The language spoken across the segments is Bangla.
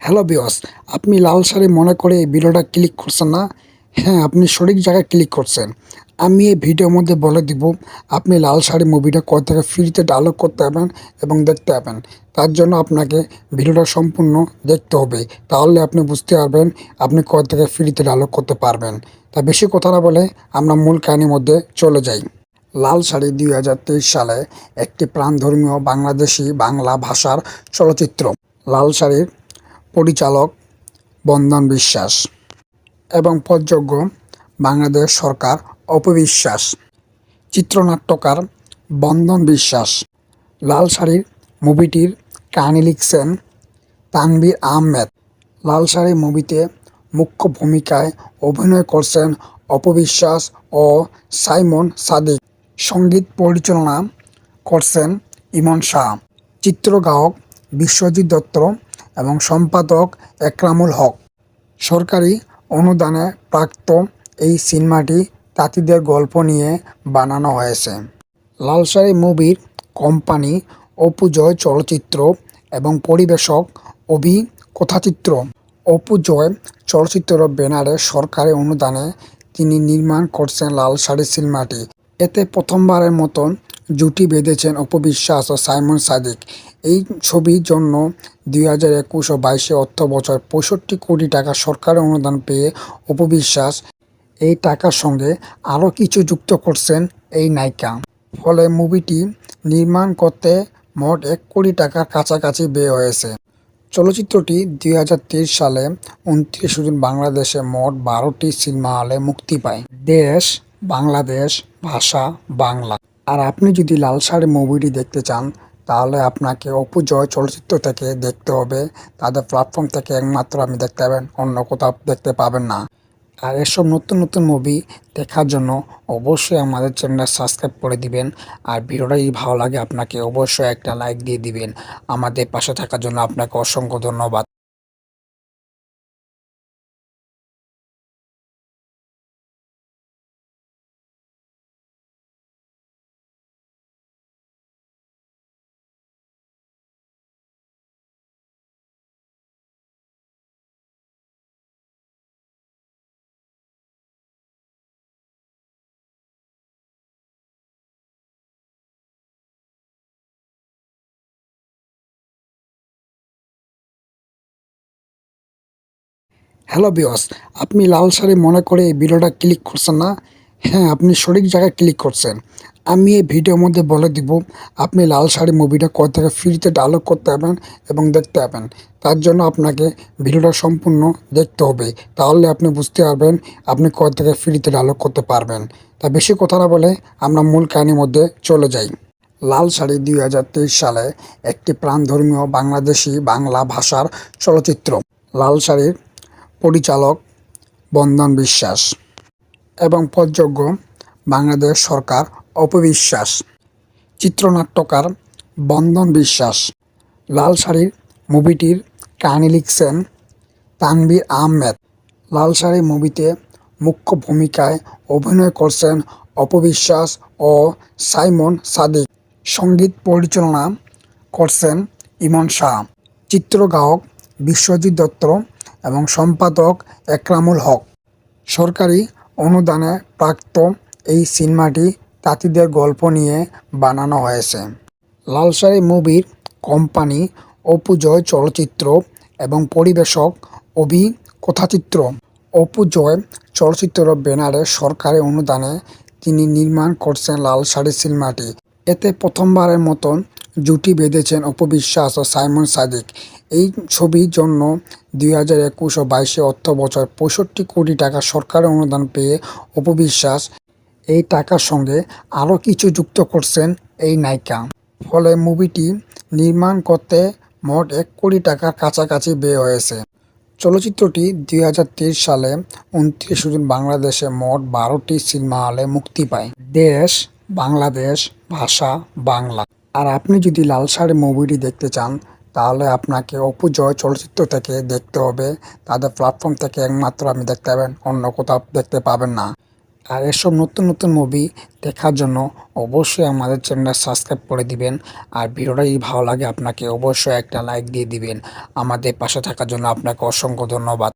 হ্যালো ভিউয়ার্স, আপনি লাল শাড়ি মনে করে এই ভিডিওটা ক্লিক করছেন না? হ্যাঁ, আপনি সঠিক জায়গায় ক্লিক করছেন। আমি এই ভিডিওর মধ্যে বলে দিব আপনি লাল শাড়ি মুভিটা কোথা থেকে ফ্রিতে ডাউনলোড করতে পারবেন এবং দেখতে পাবেন। তার জন্য আপনাকে ভিডিওটা সম্পূর্ণ দেখতে হবে। তাহলে আপনি বুঝতে পারবেন আপনি কোথা থেকে ফ্রিতে ডাউনলোড করতে পারবেন। তা বেশি কথা না বলে আমরা মূল কাহিনীর মধ্যে চলে যাই। লাল শাড়ি ২০২৩ সালে একটি প্রাণধর্মীয় বাংলাদেশি বাংলা ভাষার চলচ্চিত্র। লাল শাড়ির পরিচালক বন্দন বিশ্বাস এবং প্রযোজক বাংলাদেশ সরকার অপবিশ্বাস, চিত্রনাট্যকার বন্দন বিশ্বাস। লাল শাড়ির মুভিটির কাহিনী লিখছেন তানভীর আহমেদ। লাল শাড়ি মুভিতে মুখ্য ভূমিকায় অভিনয় করছেন অপবিশ্বাস ও সাইমন সাদিক। সঙ্গীত পরিচালনা করছেন ইমন শাহ। চিত্রগ্রাহক বিশ্বজিৎ দত্ত এবং সম্পাদক একরামুল হক। সরকারি অনুদানে প্রাপ্ত এই সিনেমাটি তাঁতিদের গল্প নিয়ে বানানো হয়েছে। লাল শাড়ি মুভির কোম্পানি অপু জয় চলচ্চিত্র এবং পরিবেশক অভি কথাচিত্র। অপু জয় চলচ্চিত্র ব্যানারে সরকারি অনুদানে তিনি নির্মাণ করছেন লাল শাড়ি সিনেমাটি। এতে প্রথমবারের মতন জুটি বেঁধেছেন অপবিশ্বাস ও সাইমন সাদিক। এই ছবির জন্য ২০২১ ও ২২ অর্থবছর ৬৫ কোটি টাকা সরকারি অনুদান পেয়ে অপবিশ্বাস এই টাকার সঙ্গে আরও কিছু যুক্ত করছেন এই নায়িকা। ফলে মুভিটি নির্মাণ করতে মোট ১ কোটি টাকার কাছাকাছি ব্যয় হয়েছে। চলচ্চিত্রটি ২০২৩ সালে ২৯ জুন বাংলাদেশে মোট ১২টি সিনেমা হলে মুক্তি পায়। দেশ বাংলাদেশ, ভাষা বাংলা। আর আপনি যদি লাল শাড়ি মুভিটি দেখতে চান তাহলে আপনাকে অপু জয় চলচ্চিত্র থেকে দেখতে হবে। তাদের প্ল্যাটফর্ম থেকে একমাত্র আপনি দেখতে পাবেন, অন্য কোথাও দেখতে পাবেন না। আর এসব নতুন নতুন মুভি দেখার জন্য অবশ্যই আমাদের চ্যানেলটা সাবস্ক্রাইব করে দিবেন। আর ভিডিওটা যদি ভালো লাগে আপনাকে অবশ্যই একটা লাইক দিয়ে দিবেন। আমাদের পাশে থাকার জন্য আপনাকে অসংখ্য ধন্যবাদ। হ্যালো ভিউয়ার্স, আপনি লাল শাড়ি মনে করে এই ভিডিওটা ক্লিক করছেন না? হ্যাঁ, আপনি সঠিক জায়গায় ক্লিক করছেন। আমি এই ভিডিওর মধ্যে বলে দিব আপনি লাল শাড়ি মুভিটা কোথা থেকে ফ্রিতে ডাউনলোড করতে পারবেন এবং দেখতে পাবেন। তার জন্য আপনাকে ভিডিওটা সম্পূর্ণ দেখতে হবে। তাহলে আপনি বুঝতে পারবেন আপনি কোথা থেকে ফ্রিতে ডাউনলোড করতে পারবেন। তা বেশি কথা না বলে আমরা মূল কাহিনীর মধ্যে চলে যাই। লাল শাড়ি ২০২৩ সালে একটি প্রাণধর্মীয় বাংলাদেশি বাংলা ভাষার চলচ্চিত্র। লাল শাড়ির পরিচালক বন্দন বিশ্বাস এবং প্রযোজক বাংলাদেশ সরকার অপবিশ্বাস, চিত্রনাট্যকার বন্দন বিশ্বাস। লাল শাড়ির মুভিটির কাহিনী লিখছেন তানভীর আহমেদ। লাল শাড়ি মুভিতে মুখ্য ভূমিকায় অভিনয় করছেন অপবিশ্বাস ও সাইমন সাদিক। সঙ্গীত পরিচালনা করছেন ইমন শাহ। চিত্রগ্রাহক বিশ্বজিৎ দত্ত এবং সম্পাদক একরামুল হক। সরকারি অনুদানে প্রাপ্ত এই সিনেমাটি তাঁতিদের গল্প নিয়ে বানানো হয়েছে। লাল শাড়ি মুভির কোম্পানি অপু জয় চলচ্চিত্র এবং পরিবেশক অভি কথাচিত্র। অপু জয় চলচ্চিত্র ব্যানারে সরকারি অনুদানে তিনি নির্মাণ করছেন লাল শাড়ি সিনেমাটি। এতে প্রথমবারের মতন জুটি বেঁধেছেন অপবিশ্বাস ও সাইমন সাদিক। এই ছবির জন্য ২০২১ ও ২২ অর্থবছর ৬৫ কোটি টাকা সরকারি অনুদান পেয়ে অপবিশ্বাস এই টাকার সঙ্গে আরও কিছু যুক্ত করছেন এই নায়িকা। ফলে মুভিটি নির্মাণ করতে মোট ১ কোটি টাকার কাছাকাছি ব্যয় হয়েছে। চলচ্চিত্রটি ২০২৩ সালে ২৯ জুন বাংলাদেশে মোট ১২টি সিনেমা হলে মুক্তি পায়। দেশ বাংলাদেশ, ভাষা বাংলা। আর আপনি যদি লাল শাড়ি মুভিটি দেখতে চান তাহলে আপনাকে অপু জয় চলচ্চিত্র থেকে দেখতে হবে। তাদের প্ল্যাটফর্ম থেকে একমাত্র আপনি দেখতে পাবেন, অন্য কোথাও দেখতে পাবেন না। আর এসব নতুন নতুন মুভি দেখার জন্য অবশ্যই আমাদের চ্যানেলটা সাবস্ক্রাইব করে দিবেন। আর ভিডিওটা যদি ভালো লাগে আপনাকে অবশ্যই একটা লাইক দিয়ে দিবেন। আমাদের পাশে থাকার জন্য আপনাকে অসংখ্য ধন্যবাদ।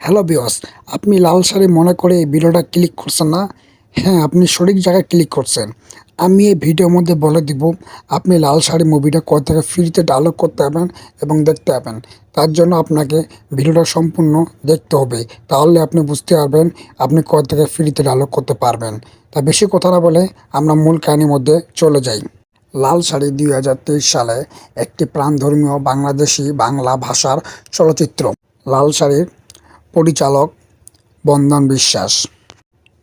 হ্যালো ভিউয়ার্স, আপনি লাল শাড়ি মনে করে এই ভিডিওটা ক্লিক করছেন না? হ্যাঁ, আপনি সঠিক জায়গায় ক্লিক করছেন। আমি এই ভিডিওর মধ্যে বলে দিব আপনি লাল শাড়ি মুভিটা কোথা থেকে ফ্রিতে ডাউনলোড করতে পারবেন এবং দেখতে পাবেন। তার জন্য আপনাকে ভিডিওটা সম্পূর্ণ দেখতে হবে, তাহলে আপনি বুঝতে পারবেন আপনি কোথা থেকে ফ্রিতে ডাউনলোড করতে পারবেন। তা বেশি কথা না বলে আমরা মূল কাহিনীর মধ্যে চলে যাই। লাল শাড়ি 2023 সালে একটি প্রাণধর্মীয় বাংলাদেশি বাংলা ভাষার চলচ্চিত্র। লাল শাড়ির পরিচালক বন্দন বিশ্বাস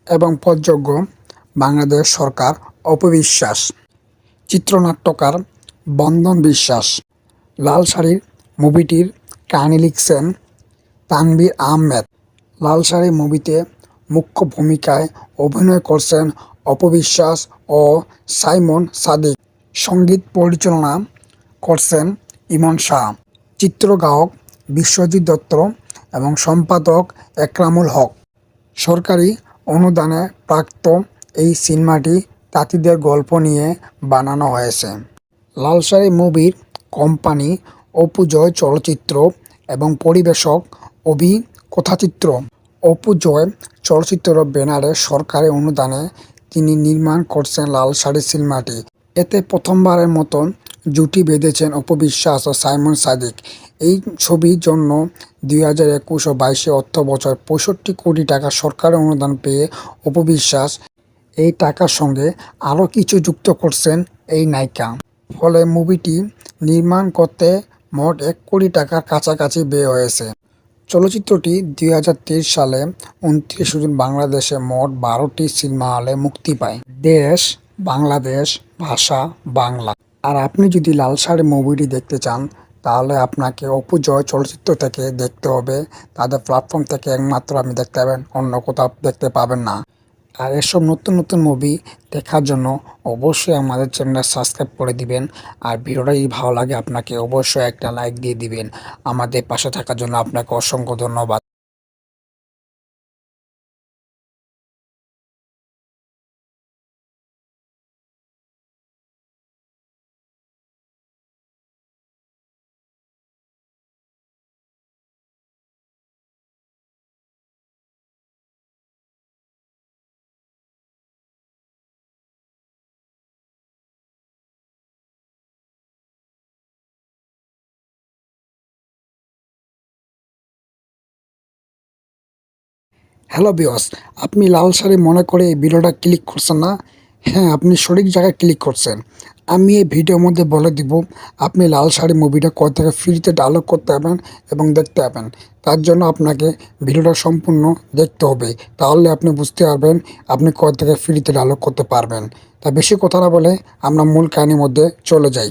এবং প্রযোজক বাংলাদেশ সরকার অপবিশ্বাস, চিত্রনাট্যকার বন্দন বিশ্বাস। লাল শাড়ির মুভিটির কাহিনী লিখছেন তানভীর আহমেদ। লাল শাড়ি মুভিতে মুখ্য ভূমিকায় অভিনয় করছেন অপবিশ্বাস ও সাইমন সাদিক। সঙ্গীত পরিচালনা করছেন ইমন শাহ। চিত্রগ্রাহক বিশ্বজিৎ দত্ত এবং সম্পাদক একরামুল হক। সরকারি অনুদানে প্রাপ্ত এই সিনেমাটি তাঁতিদের গল্প নিয়ে বানানো হয়েছে। লাল শাড়ি মুভির কোম্পানি অপু জয় চলচ্চিত্র এবং পরিবেশক অভি কথাচিত্র। অপু জয় চলচ্চিত্র ব্যানারে সরকারি অনুদানে তিনি নির্মাণ করছেন লাল শাড়ি সিনেমাটি। এতে প্রথমবারের মতন জুটি বেঁধেছেন অপবিশ্বাস ও সাইমন সাদিক। এই ছবির জন্য 2021 ও 22 অর্থ বছর 65 কোটি টাকা সরকারি অনুদান পেয়ে অপবিশ্বাস এই টাকার সঙ্গে আরও কিছু যুক্ত করছেন এই নায়িকা। ফলে মুভিটি নির্মাণ করতে মোট 1 কোটি টাকার কাছাকাছি ব্যয় হয়েছে। চলচ্চিত্রটি 2023 সালে 29 জুন বাংলাদেশে মোট 12টি সিনেমা হলে মুক্তি পায়। দেশ বাংলাদেশ, ভাষা বাংলা। আর আপনি যদি লাল শাড়ি মুভিটি দেখতে চান তাহলে আপনাকে অপু জয় চলচ্চিত্র থেকে দেখতে হবে। তাদের প্ল্যাটফর্ম থেকে একমাত্র আপনি দেখতে পাবেন, অন্য কোথাও দেখতে পাবেন না। আর এসব নতুন নতুন মুভি দেখার জন্য অবশ্যই আমাদের চ্যানেলটা সাবস্ক্রাইব করে দিবেন। আর ভিডিওটা যদি ভালো লাগে আপনাকে অবশ্যই একটা লাইক দিয়ে দিবেন। আমাদের পাশে থাকার জন্য আপনাকে অসংখ্য ধন্যবাদ। হ্যালো ভিউয়ার্স, আপনি লাল শাড়ি মনে করে এই ভিডিওটা ক্লিক করছেন না? হ্যাঁ, আপনি সঠিক জায়গায় ক্লিক করছেন। আমি এই ভিডিওর মধ্যে বলে দিব আপনি লাল শাড়ি মুভিটা কোথা থেকে ফ্রিতে ডাউনলোড করতে পারবেন এবং দেখতে পাবেন। তার জন্য আপনাকে ভিডিওটা সম্পূর্ণ দেখতে হবে, তাহলে আপনি বুঝতে পারবেন আপনি কোথা থেকে ফ্রিতে ডাউনলোড করতে পারবেন। তা বেশি কথা না বলে আমরা মূল কাহিনীর মধ্যে চলে যাই।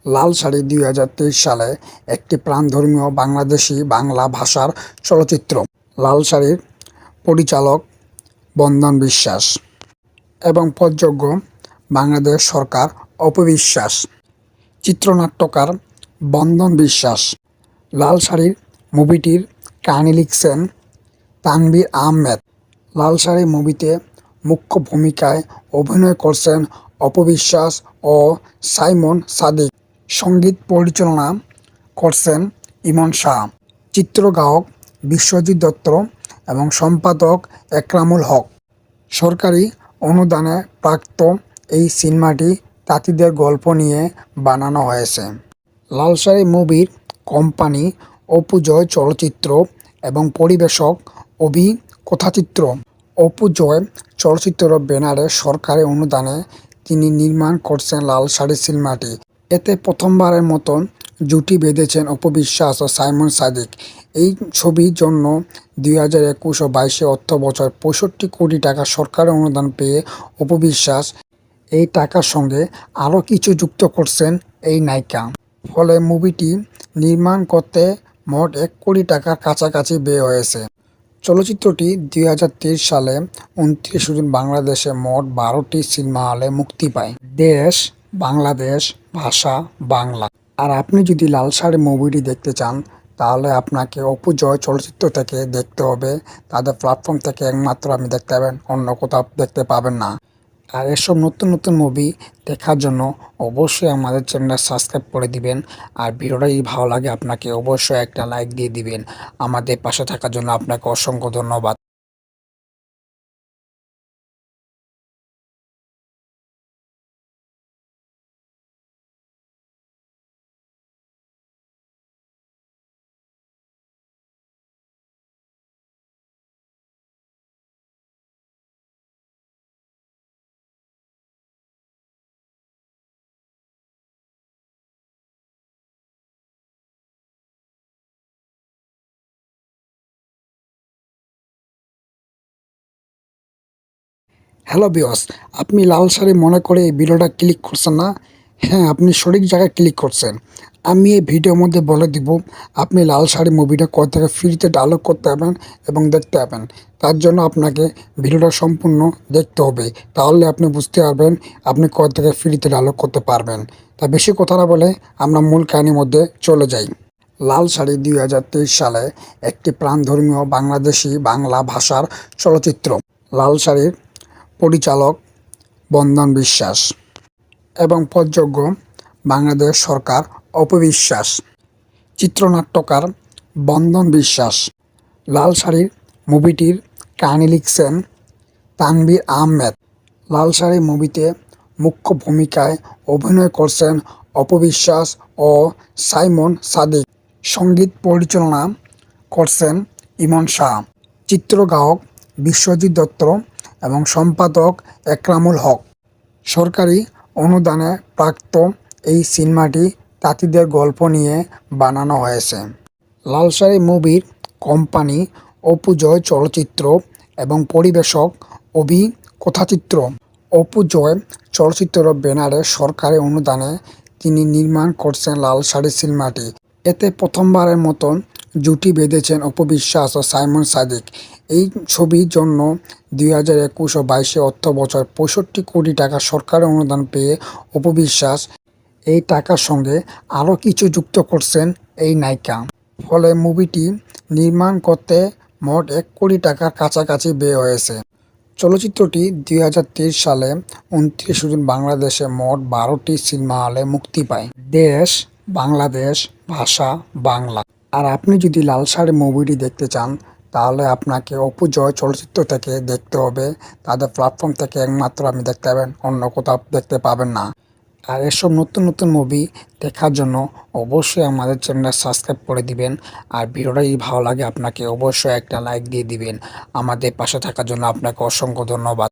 লাল শাড়ি 2023 সালে একটি প্রাণধর্মীয় বাংলাদেশি বাংলা ভাষার চলচ্চিত্র। লাল শাড়ির পরিচালক বন্দন বিশ্বাস এবং প্রযোজক বাংলাদেশ সরকার অপবিশ্বাস, চিত্রনাট্যকার বন্দন বিশ্বাস। লাল শাড়ির মুভিটির কাহিনী লিখছেন তানভীর আহমেদ। লাল শাড়ি মুভিতে মুখ্য ভূমিকায় অভিনয় করছেন অপবিশ্বাস ও সাইমন সাদিক। সঙ্গীত পরিচালনা করছেন ইমন শাহ। চিত্রগ্রাহক বিশ্বজিৎ দত্ত এবং সম্পাদক একরামুল হক। সরকারি অনুদানে প্রাপ্ত এই সিনেমাটি তাঁতিদের গল্প নিয়ে বানানো হয়েছে। লাল শাড়ি মুভির কোম্পানি অপু জয় চলচ্চিত্র এবং পরিবেশক অভি কথাচিত্র। অপু জয় চলচ্চিত্র ব্যানারে সরকারি অনুদানে তিনি নির্মাণ করছেন লাল শাড়ি সিনেমাটি। এতে প্রথমবারের মতন জুটি বেঁধেছেন অপু বিশ্বাস ও সাইমন সাদিক। এই ছবির জন্য 2021 ও 22 অর্থ বছর 65 কোটি টাকা সরকারি অনুদান পেয়ে অপু বিশ্বাস এই টাকার সঙ্গে আরও কিছু যুক্ত করছেন এই নায়িকা। ফলে মুভিটি নির্মাণ করতে মোট 1 কোটি টাকার কাছাকাছি ব্যয় হয়েছে। চলচ্চিত্রটি 2023 সালে 29 জুন বাংলাদেশে মোট 12টি সিনেমা হলে মুক্তি পায়। দেশ বাংলাদেশ, ভাষা বাংলা। আর আপনি যদি লাল সারি মুভিটি দেখতে চান তাহলে আপনাকে অপু জয় চলচ্চিত্র থেকে দেখতে হবে। তাদের প্ল্যাটফর্ম থেকে একমাত্র আপনি দেখতে পাবেন, অন্য কোথাও দেখতে পাবেন না। আর এসব নতুন নতুন মুভি দেখার জন্য অবশ্যই আমাদের চ্যানেলটা সাবস্ক্রাইব করে দিবেন। আর ভিডিওটা যদি ভালো লাগে আপনাকে অবশ্যই একটা লাইক দিয়ে দিবেন। আমাদের পাশে থাকার জন্য আপনাকে অসংখ্য ধন্যবাদ। হ্যালো ভিউয়ার্স, আপনি লাল শাড়ি মনে করে এই ভিডিওটা ক্লিক করছেন না? হ্যাঁ, আপনি সঠিক জায়গায় ক্লিক করছেন। আমি এই ভিডিওর মধ্যে বলে দিব আপনি লাল শাড়ি মুভিটা কোথা থেকে ফ্রিতে ডাউনলোড করতে পারবেন এবং দেখতে পাবেন। তার জন্য আপনাকে ভিডিওটা সম্পূর্ণ দেখতে হবে, তাহলে আপনি বুঝতে পারবেন আপনি কোথা থেকে ফ্রিতে ডাউনলোড করতে পারবেন। তা বেশি কথা না বলে আমরা মূল কাহিনীর মধ্যে চলে যাই। লাল শাড়ি 2023 সালে একটি প্রাণধর্মীয় বাংলাদেশি বাংলা ভাষার চলচ্চিত্র। লাল শাড়ির পরিচালক বন্দন বিশ্বাস এবং প্রযোজক বাংলাদেশ সরকার অপু বিশ্বাস, চিত্রনাট্যকার বন্দন বিশ্বাস। লাল শাড়ির মুভিটির কাহিনী লিখছেন তানভীর আহমেদ। লাল শাড়ি মুভিতে মুখ্য ভূমিকায় অভিনয় করছেন অপু বিশ্বাস ও সাইমন সাদিক। সঙ্গীত পরিচালনা করছেন ইমন শাহ, চিত্রগ্রাহক বিশ্বজিৎ দত্ত এবং সম্পাদক একরামুল হক। সরকারি অনুদানে প্রাপ্ত এই সিনেমাটি তাঁতিদের গল্প নিয়ে বানানো হয়েছে। লাল শাড়ি মুভির কোম্পানি অপু জয় চলচ্চিত্র এবং পরিবেশক অভি কথাচিত্র। অপু জয় চলচ্চিত্র ব্যানারে সরকারি অনুদানে তিনি নির্মাণ করছেন লাল শাড়ি সিনেমাটি। এতে প্রথমবারের মতন জুটি বেঁধেছেন অপু বিশ্বাস ও সাইমন সাদিক। এই ছবির জন্য 2021 ও 22 অর্থ বছর 65 কোটি টাকা সরকারি অনুদান পেয়ে অপু বিশ্বাস এই টাকার সঙ্গে আরও কিছু যুক্ত করছেন এই নায়িকা। ফলে মুভিটি নির্মাণ করতে মোট 1 কোটি টাকার কাছাকাছি ব্যয় হয়েছে। চলচ্চিত্রটি 2023 সালে 29 জুন বাংলাদেশে মোট 12টি সিনেমা হলে মুক্তি পায়। দেশ বাংলাদেশ, ভাষা বাংলা। আর আপনি যদি লাল শাড়ি মুভিটি দেখতে চান তাহলে আপনাকে অপু জয় চলচ্চিত্র থেকে দেখতে হবে। তাদের প্ল্যাটফর্ম থেকে একমাত্র আপনি দেখতে পাবেন, অন্য কোথাও দেখতে পাবেন না। আর এসব নতুন নতুন মুভি দেখার জন্য অবশ্যই আমাদের চ্যানেলটা সাবস্ক্রাইব করে দিবেন। আর ভিডিওটা যদি ভালো লাগে আপনাকে অবশ্যই একটা লাইক দিয়ে দিবেন। আমাদের পাশে থাকার জন্য আপনাকে অসংখ্য ধন্যবাদ।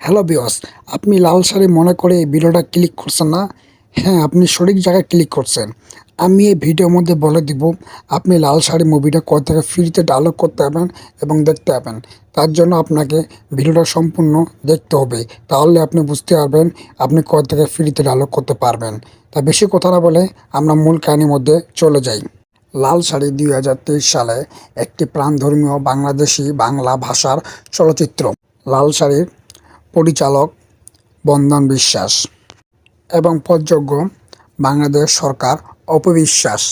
হ্যালো ভিউয়ার্স, আপনি লাল শাড়ি মনে করে এই ভিডিওটা ক্লিক করছেন না? হ্যাঁ, আপনি সঠিক জায়গায় ক্লিক করছেন। আমি এই ভিডিওর মধ্যে বলে দিব আপনি লাল শাড়ি মুভিটা কোথা থেকে ফ্রিতে ডাউনলোড করতে পারবেন এবং দেখতে পাবেন। তার জন্য আপনাকে ভিডিওটা সম্পূর্ণ দেখতে হবে, তাহলে আপনি বুঝতে পারবেন আপনি কোথা থেকে ফ্রিতে ডাউনলোড করতে পারবেন। তা বেশি কথা না বলে আমরা মূল কাহিনীর মধ্যে চলে যাই। লাল শাড়ি 2023 সালে একটি প্রাণধর্মীয় বাংলাদেশি বাংলা ভাষার চলচ্চিত্র। লাল শাড়ির পরিচালক বন্দন বিশ্বাস এবং প্রযোজক বাংলাদেশ সরকার অপু বিশ্বাস,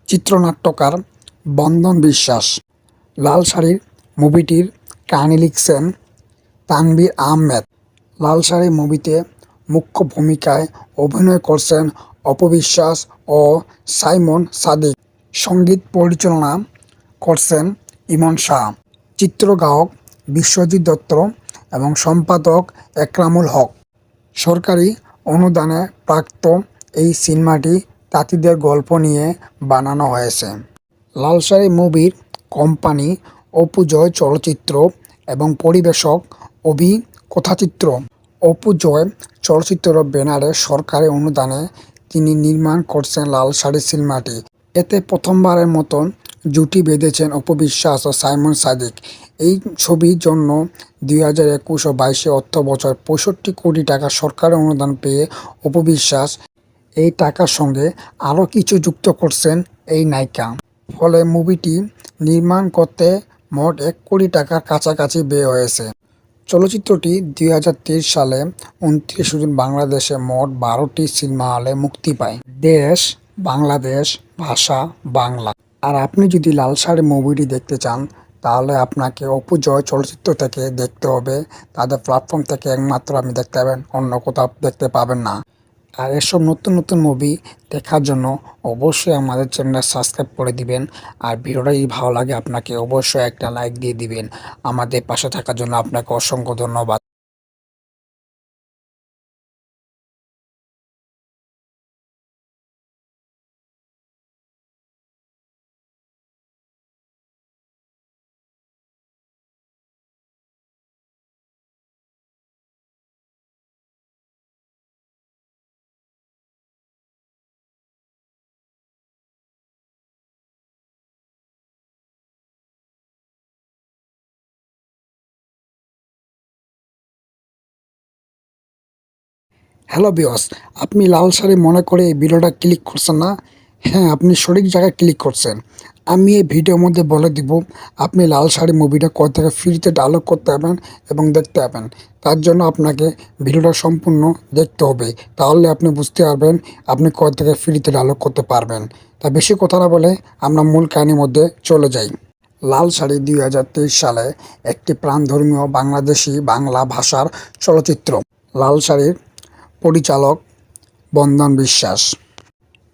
চিত্রনাট্যকার বন্দন বিশ্বাস। লাল শাড়ির মুভিটির কাহিনী লিখছেন তানভীর আহমেদ। লাল শাড়ি মুভিতে মুখ্য ভূমিকায় অভিনয় করছেন অপবিশ্বাস ও সাইমন সাদিক। সঙ্গীত পরিচালনা করছেন ইমন শাহ। চিত্রগ্রাহক বিশ্বজিৎ দত্ত এবং সম্পাদক একরামুল হক। সরকারি অনুদানে প্রাপ্ত এই সিনেমাটি তাঁতিদের গল্প নিয়ে বানানো হয়েছে। লালসারি মুভির কোম্পানি অপু জয় চলচ্চিত্র এবং পরিবেশক অভি কথাচিত্র। অপু জয় চলচ্চিত্র ব্যানারে সরকারি অনুদানে তিনি নির্মাণ করছেন লালসারি সিনেমাটি। এতে প্রথমবারের মতন জুটি বেঁধেছেন অপবিশ্বাস ও সাইমন সাদিক। এই ছবির জন্য 2021 ও 22 অর্থবছর 65 কোটি টাকা সরকারি অনুদান পেয়ে অপবিশ্বাস এই টাকার সঙ্গে আরও কিছু যুক্ত করছেন এই নায়িকা। ফলে মুভিটি নির্মাণ করতে মোট 1 কোটি টাকার কাছাকাছি ব্যয় হয়েছে। চলচ্চিত্রটি 2023 সালে 29 জুন বাংলাদেশে মোট 12টি সিনেমা হলে মুক্তি পায়। দেশ বাংলাদেশ, ভাষা বাংলা। আর আপনি যদি লালসারি মুভিটি দেখতে চান তাহলে আপনাকে অপু জয় চলচ্চিত্র থেকে দেখতে হবে। তাদের প্ল্যাটফর্ম থেকে একমাত্র আপনি দেখতে পাবেন, অন্য কোথাও দেখতে পাবেন না। আর এসব নতুন নতুন মুভি দেখার জন্য অবশ্যই আমাদের চ্যানেলটা সাবস্ক্রাইব করে দিবেন। আর ভিডিওটা যদি ভালো লাগে আপনাকে অবশ্যই একটা লাইক দিয়ে দিবেন। আমাদের পাশে থাকার জন্য আপনাকে অসংখ্য ধন্যবাদ। হ্যালো ভিউয়ার্স, আপনি লালসারি মনে করে এই ভিডিওটা ক্লিক করছেন না? হ্যাঁ, আপনি সঠিক জায়গায় ক্লিক করছেন। আমি এই ভিডিওর মধ্যে বলে দিব আপনি লালসারি মুভিটা কোথা থেকে ফ্রিতে ডাউনলোড করতে পারবেন এবং দেখতে পাবেন। তার জন্য আপনাকে ভিডিওটা সম্পূর্ণ দেখতে হবে, তাহলে আপনি বুঝতে পারবেন আপনি কোথা থেকে ফ্রিতে ডাউনলোড করতে পারবেন। তা বেশি কথা না বলে আমরা মূল কাহিনীর মধ্যে চলে যাই। লালসারি 2023 সালে একটি প্রাণধর্মীয় বাংলাদেশি বাংলা ভাষার চলচ্চিত্র। লালসারির পরিচালক বন্দন বিশ্বাস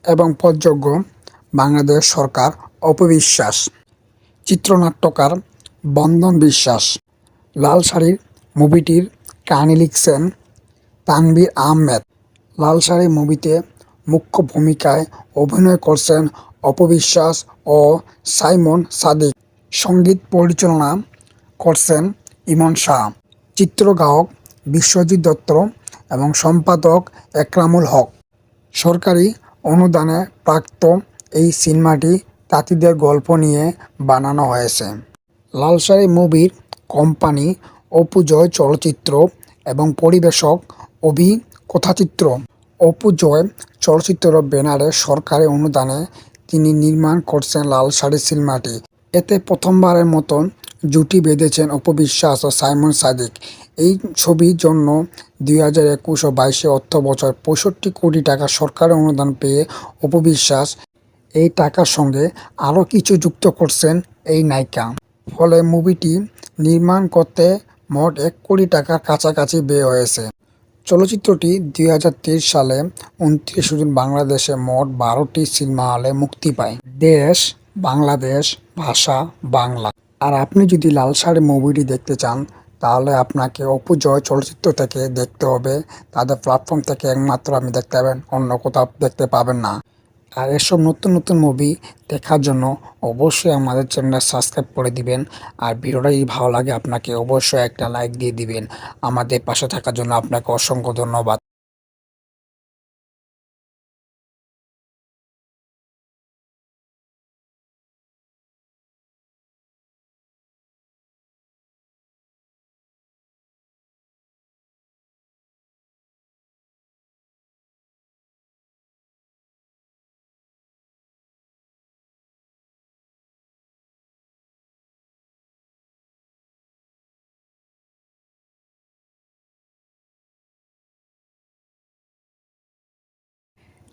এবং প্রযোজক বাংলাদেশ সরকার অপবিশ্বাস। চিত্রনাট্যকার বন্দন বিশ্বাস। লালসারির মুভিটির কাহিনী লিখছেন তানভীর আহমেদ। লালসারি মুভিতে মুখ্য ভূমিকায় অভিনয় করছেন অপবিশ্বাস ও সাইমন সাদিক। সঙ্গীত পরিচালনা করছেন ইমন শাহ। চিত্রগ্রাহক বিশ্বজিৎ দত্ত এবং সম্পাদক একরামুল হক। সরকারি অনুদানে প্রাপ্ত এই সিনেমাটি তাঁতিদের গল্প নিয়ে বানানো হয়েছে। লালসারি মুভির কোম্পানি অপু জয় চলচ্চিত্র এবং পরিবেশক অভি কথাচিত্র। অপু জয় চলচ্চিত্র ব্যানারে সরকারি অনুদানে তিনি নির্মাণ করছেন লালসারি সিনেমাটি। এতে প্রথমবারের মতন জুটি বেঁধেছেন অপবিশ্বাস ও সাইমন সাদিক। এই ছবির জন্য 2021 ও 22 অর্থবছর 65 কোটি টাকা সরকারি অনুদান পেয়ে অপবিশ্বাস এই টাকার সঙ্গে আরও কিছু যুক্ত করছেন এই নায়িকা। ফলে মুভিটি নির্মাণ করতে মোট 1 কোটি টাকার কাছাকাছি ব্যয় হয়েছে। চলচ্চিত্রটি 2023 সালে 29 জুন বাংলাদেশে মোট 12টি সিনেমা হলে মুক্তি পায়। দেশ বাংলাদেশ, ভাষা বাংলা। আর আপনি যদি লালসারি মুভিটি দেখতে চান তাহলে আপনাকে অপু জয় চলচ্চিত্র থেকে দেখতে হবে। তাদের প্ল্যাটফর্ম থেকে একমাত্র আপনি দেখতে পাবেন, অন্য কোথাও দেখতে পাবেন না। আর এসব নতুন নতুন মুভি দেখার জন্য অবশ্যই আমাদের চ্যানেলটা সাবস্ক্রাইব করে দিবেন। আর ভিডিওটা যদি ভালো লাগে আপনাকে অবশ্যই একটা লাইক দিয়ে দিবেন। আমাদের পাশে থাকার জন্য আপনাকে অসংখ্য ধন্যবাদ।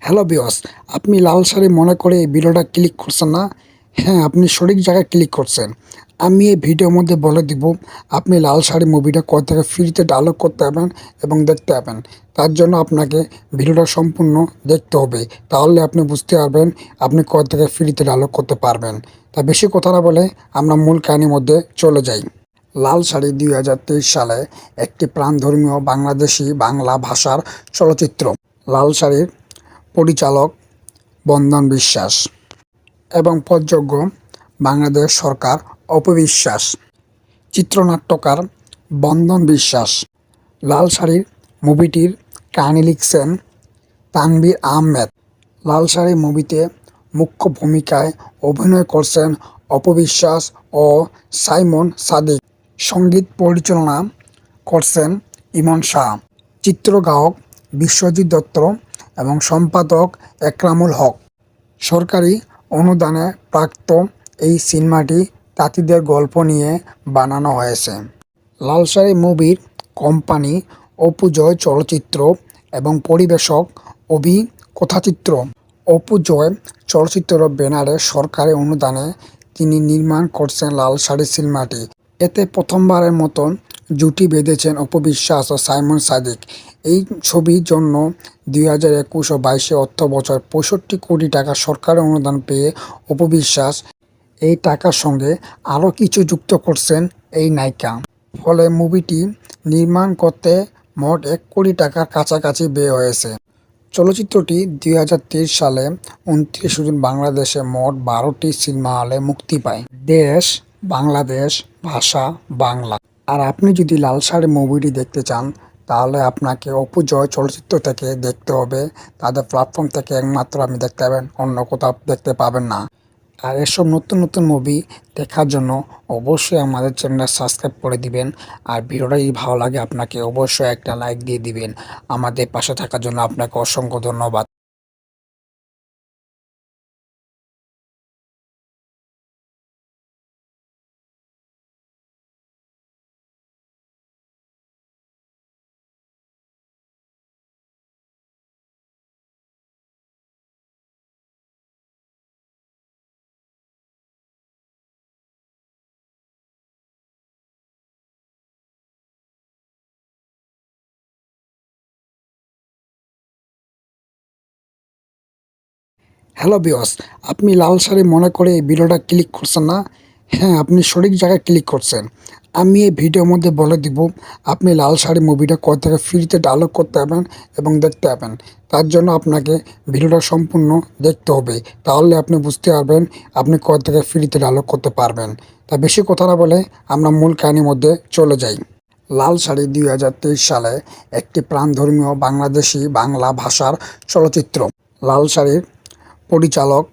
হ্যালো ভিউয়ার্স, আপনি লালসারি মনে করে এই ভিডিওটা ক্লিক করছেন না? হ্যাঁ, আপনি সঠিক জায়গায় ক্লিক করছেন। আমি এই ভিডিওর মধ্যে বলে দিব আপনি লাল শাড়ি মুভিটা কোথা থেকে ফ্রিতে ডাউনলোড করতে পারবেন এবং দেখতে পাবেন। তার জন্য আপনাকে ভিডিওটা সম্পূর্ণ দেখতে হবে, তাহলে আপনি বুঝতে পারবেন আপনি কোথা থেকে ফ্রিতে ডাউনলোড করতে পারবেন। তা বেশি কথা না বলে আমরা মূল কাহিনীর মধ্যে চলে যাই। লাল শাড়ি 2023 সালে একটি প্রাণধর্মীয় বাংলাদেশি বাংলা ভাষার চলচ্চিত্র। লাল শাড়ির পরিচালক বন্দন বিশ্বাস এবং প্রযোজক বাংলাদেশ সরকার অপবিশ্বাস, চিত্রনাট্যকার বন্দন বিশ্বাস। লাল শাড়ির মুভিটির কাহিনী লিখছেন তানভীর আহমেদ। লাল শাড়ি মুভিতে মুখ্য ভূমিকায় অভিনয় করছেন অপবিশ্বাস ও সাইমন সাদিক। সঙ্গীত পরিচালনা করছেন ইমন শাহ। চিত্রগ্রাহক বিশ্বজিৎ দত্ত এবং সম্পাদক একরামুল হক। সরকারি অনুদানে প্রাপ্ত এই সিনেমাটি তাঁতিদের গল্প নিয়ে বানানো হয়েছে। লাল শাড়ি মুভির কোম্পানি অপু জয় চলচ্চিত্র এবং পরিবেশক অভি কথাচিত্র। অপু জয় চলচ্চিত্র ব্যানারে সরকারি অনুদানে তিনি নির্মাণ করছেন লাল শাড়ি সিনেমাটি। এতে প্রথমবারের মতন জুটি বেঁধেছেন অপবিশ্বাস ও সাইমন সাদিক। এই ছবির জন্য 2021 ও 22 অর্থ বছর 65 কোটি টাকা সরকারি অনুদান পেয়ে অপবিশ্বাস এই টাকার সঙ্গে আরও কিছু যুক্ত করছেন এই নায়িকা। ফলে মুভিটি নির্মাণ করতে মোট 1 কোটি টাকার কাছাকাছি ব্যয় হয়েছে। চলচ্চিত্রটি 2023 সালে 29 জুন বাংলাদেশে মোট 12টি সিনেমা হলে মুক্তি পায়। দেশ বাংলাদেশ, ভাষা বাংলা। আর আপনি যদি লাল শাড়ি মুভিটি দেখতে চান তাহলে আপনাকে অপু জয় চলচ্চিত্র থেকে দেখতে হবে। তাদের প্ল্যাটফর্ম থেকে একমাত্র আপনি দেখতে পাবেন, অন্য কোথাও দেখতে পাবেন না। আর এসব নতুন নতুন মুভি দেখার জন্য অবশ্যই আমাদের চ্যানেলটা সাবস্ক্রাইব করে দিবেন। আর ভিডিওটা যদি ভালো লাগে আপনাকে অবশ্যই একটা লাইক দিয়ে দিবেন। আমাদের পাশে থাকার জন্য আপনাকে অসংখ্য ধন্যবাদ। হ্যালো ভিউয়ার্স, আপনি লাল শাড়ি মনে করে এই ভিডিওটা ক্লিক করছেন না? হ্যাঁ, আপনি সঠিক জায়গায় ক্লিক করছেন। আমি এই ভিডিওর মধ্যে বলে দিব আপনি লাল শাড়ি মুভিটা কোথা থেকে ফ্রিতে ডাউনলোড করতে পারবেন এবং দেখতে পাবেন। তার জন্য আপনাকে ভিডিওটা সম্পূর্ণ দেখতে হবে, তাহলে আপনি বুঝতে পারবেন আপনি কোথা থেকে ফ্রিতে ডাউনলোড করতে পারবেন। তা বেশি কথা না বলে আমরা মূল কাহিনীর মধ্যে চলে যাই। লাল শাড়ি 2023 সালে একটি প্রাণধর্মীয় বাংলাদেশি বাংলা ভাষার চলচ্চিত্র। লাল শাড়ির পরিচালক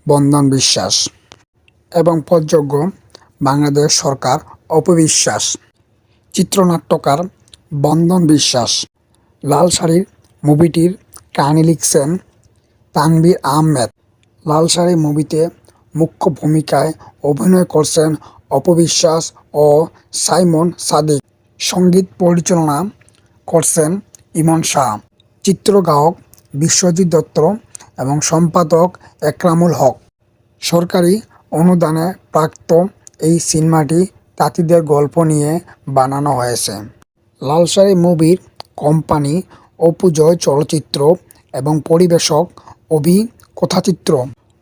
বন্দন বিশ্বাস এবং প্রযোজক বাংলাদেশ সরকার অপবিশ্বাস, চিত্রনাট্যকার বন্দন বিশ্বাস। লাল শাড়ির মুভিটির কাহিনী লিখছেন তানভীর আহমেদ। লাল শাড়ি মুভিতে মুখ্য ভূমিকায় অভিনয় করছেন অপবিশ্বাস ও সাইমন সাদিক। সঙ্গীত পরিচালনা করছেন ইমন শাহ। চিত্রগ্রাহক বিশ্বজিৎ দত্ত এবং সম্পাদক একরামুল হক। সরকারি অনুদানে প্রাপ্ত এই সিনেমাটি তাঁতিদের গল্প নিয়ে বানানো হয়েছে। লাল শাড়ি মুভির কোম্পানি অপু জয় চলচ্চিত্র এবং পরিবেশক অভি কথাচিত্র।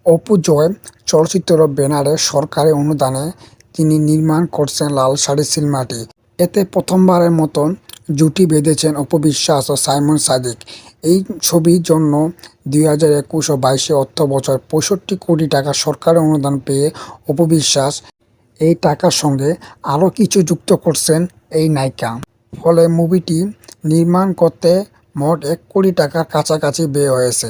অপু জয় চলচ্চিত্র ব্যানারে সরকারি অনুদানে তিনি নির্মাণ করছেন লাল শাড়ি সিনেমাটি। এতে প্রথমবারের মতন জুটি বেঁধেছেন অপবিশ্বাস ও সাইমন সাদিক। এই ছবির জন্য 2021 ও 22 অর্থ বছর 65 কোটি টাকা সরকারি অনুদান পেয়ে অপবিশ্বাস এই টাকার সঙ্গে আরও কিছু যুক্ত করছেন এই নায়িকা। ফলে মুভিটি নির্মাণ করতে মোট 1 কোটি টাকার কাছাকাছি ব্যয় হয়েছে।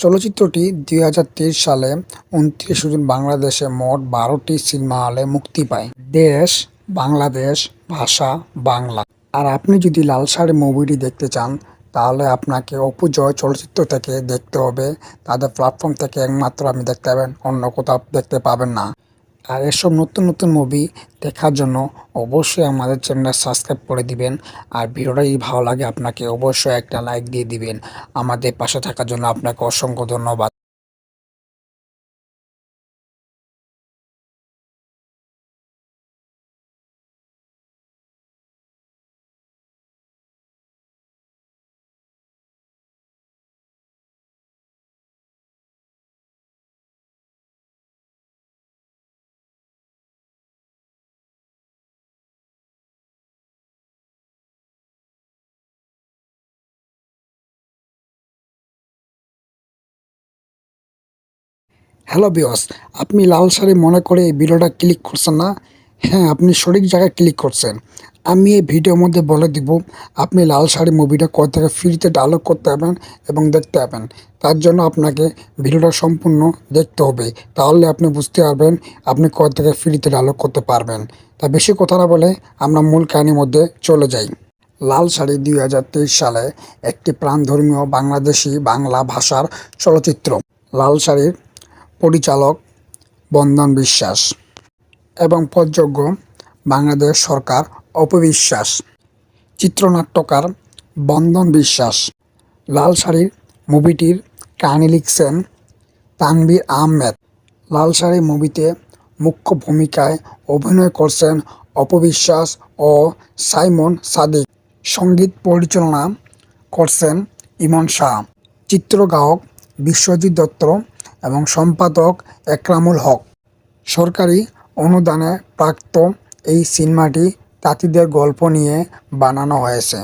চলচ্চিত্রটি 2023 সালে 29 জুন বাংলাদেশে মোট 12টি সিনেমা হলে মুক্তি পায়। দেশ বাংলাদেশ, ভাষা বাংলা। আর আপনি যদি লাল শাড়ি মুভিটি দেখতে চান তাহলে আপনাকে অপু জয় চলচ্চিত্র থেকে দেখতে হবে। তাদের প্ল্যাটফর্ম থেকে একমাত্র আপনি দেখতে পাবেন, অন্য কোথাও দেখতে পাবেন না। আর এসব নতুন নতুন মুভি দেখার জন্য অবশ্যই আমাদের চ্যানেলটা সাবস্ক্রাইব করে দিবেন। আর ভিডিওটা যদি ভালো লাগে আপনাকে অবশ্যই একটা লাইক দিয়ে দিবেন। আমাদের পাশে থাকার জন্য আপনাকে অসংখ্য ধন্যবাদ। হ্যালো ভিউয়ার্স, আপনি লাল শাড়ি মনে করে এই ভিডিওটা ক্লিক করছেন না? হ্যাঁ, আপনি সঠিক জায়গায় ক্লিক করছেন। আমি এই ভিডিওর মধ্যে বলে দিব আপনি লাল শাড়ি মুভিটা কোথা থেকে ফ্রিতে ডাউনলোড করতে পারবেন এবং দেখতে পাবেন। তার জন্য আপনাকে ভিডিওটা সম্পূর্ণ দেখতে হবে। তাহলে আপনি বুঝতে পারবেন আপনি কোথা থেকে ফ্রিতে ডাউনলোড করতে পারবেন। তা বেশি কথা না বলে আমরা মূল কাহিনীর মধ্যে চলে যাই। লাল শাড়ি ২০২৩ সালে একটি প্রাণধর্মীয় বাংলাদেশি বাংলা ভাষার চলচ্চিত্র। লাল শাড়ির পরিচালক বন্দন বিশ্বাস এবং প্রযোজক বাংলাদেশ সরকার অপবিশ্বাস, চিত্রনাট্যকার বন্দন বিশ্বাস। লাল শাড়ির মুভিটির কাহিনী লিখছেন তানভীর আহমেদ। লাল শাড়ি মুভিতে মুখ্য ভূমিকায় অভিনয় করছেন অপবিশ্বাস ও সাইমন সাদিক। সঙ্গীত পরিচালনা করছেন ইমন শাহ। চিত্রগ্রাহক বিশ্বজিৎ দত্ত এবং সম্পাদক একরামুল হক। সরকারি অনুদানে প্রাপ্ত এই সিনেমাটি তাঁতিদের গল্প নিয়ে বানানো হয়েছে।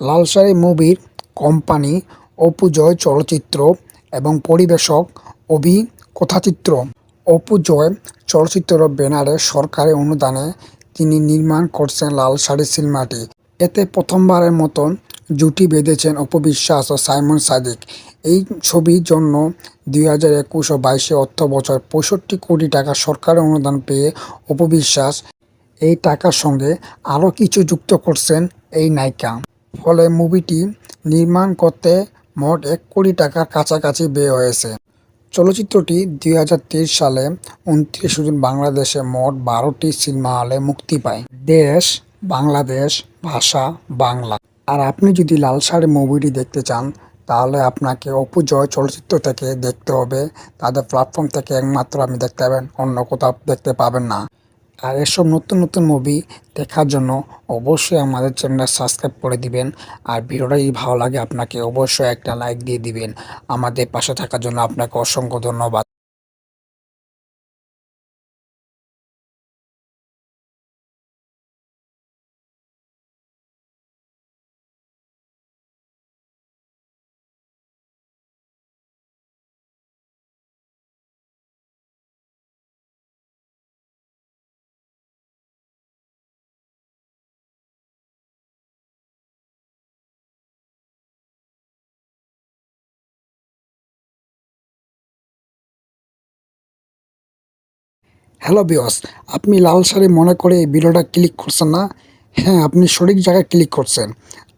লাল শাড়ি মুভির কোম্পানি অপু জয় চলচ্চিত্র এবং পরিবেশক অভি কথাচিত্র। অপু জয় চলচ্চিত্র ব্যানারে সরকারি অনুদানে তিনি নির্মাণ করছেন লাল শাড়ি সিনেমাটি। এতে প্রথমবারের মতন জুটি বেঁধেছেন অপবিশ্বাস ও সাইমন সাদিক। এই ছবির জন্য ২০২১ ও ২২ অর্থবছর ৬৫ কোটি টাকা সরকারি অনুদান পেয়ে অপবিশ্বাস এই টাকার সঙ্গে আরও কিছু যুক্ত করছেন এই নায়িকা। ফলে মুভিটি নির্মাণ করতে মোট ১ কোটি টাকার কাছাকাছি ব্যয় হয়েছে। চলচ্চিত্রটি ২০২৩ সালে ২৯ জুন বাংলাদেশে মোট ১২টি সিনেমা হলে মুক্তি পায়। দেশ বাংলাদেশ, ভাষা বাংলা। আর আপনি যদি লাল শাড়ি মুভিটি দেখতে চান তাহলে আপনাকে অপু জয় চলচ্চিত্র থেকে দেখতে হবে। তাদের প্ল্যাটফর্ম থেকে একমাত্র আপনি দেখতে পাবেন, অন্য কোথাও দেখতে পাবেন না। আর এসব নতুন নতুন মুভি দেখার জন্য অবশ্যই আমাদের চ্যানেলটা সাবস্ক্রাইব করে দিবেন। আর ভিডিওটা যদি ভালো লাগে আপনাকে অবশ্যই একটা লাইক দিয়ে দিবেন। আমাদের পাশে থাকার জন্য আপনাকে অসংখ্য ধন্যবাদ। হ্যালো ভিউয়ার্স, আপনি লাল শাড়ি মনে করে এই ভিডিওটা ক্লিক করছেন না? হ্যাঁ, আপনি সঠিক জায়গায় ক্লিক করছেন।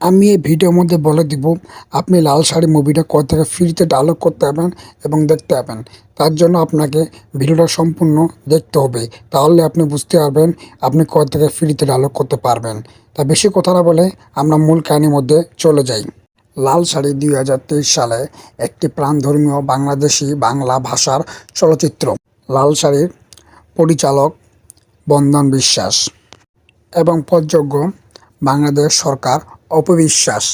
আমি এই ভিডিওর মধ্যে বলে দিব আপনি লাল শাড়ি মুভিটা কোথা থেকে ফ্রিতে ডাউনলোড করতে পারবেন এবং দেখতে পাবেন। তার জন্য আপনাকে ভিডিওটা সম্পূর্ণ দেখতে হবে। তাহলে আপনি বুঝতে পারবেন আপনি কোথা থেকে ফ্রিতে ডাউনলোড করতে পারবেন। তা বেশি কথা না বলে আমরা মূল কাহিনীর মধ্যে চলে যাই। লাল শাড়ি ২০২৩ সালে একটি প্রাণধর্মীয় বাংলাদেশি বাংলা ভাষার চলচ্চিত্র। লাল শাড়ির পরিচালক বন্দন বিশ্বাস এবং প্রযোজক বাংলাদেশ সরকার অপবিশ্বাস,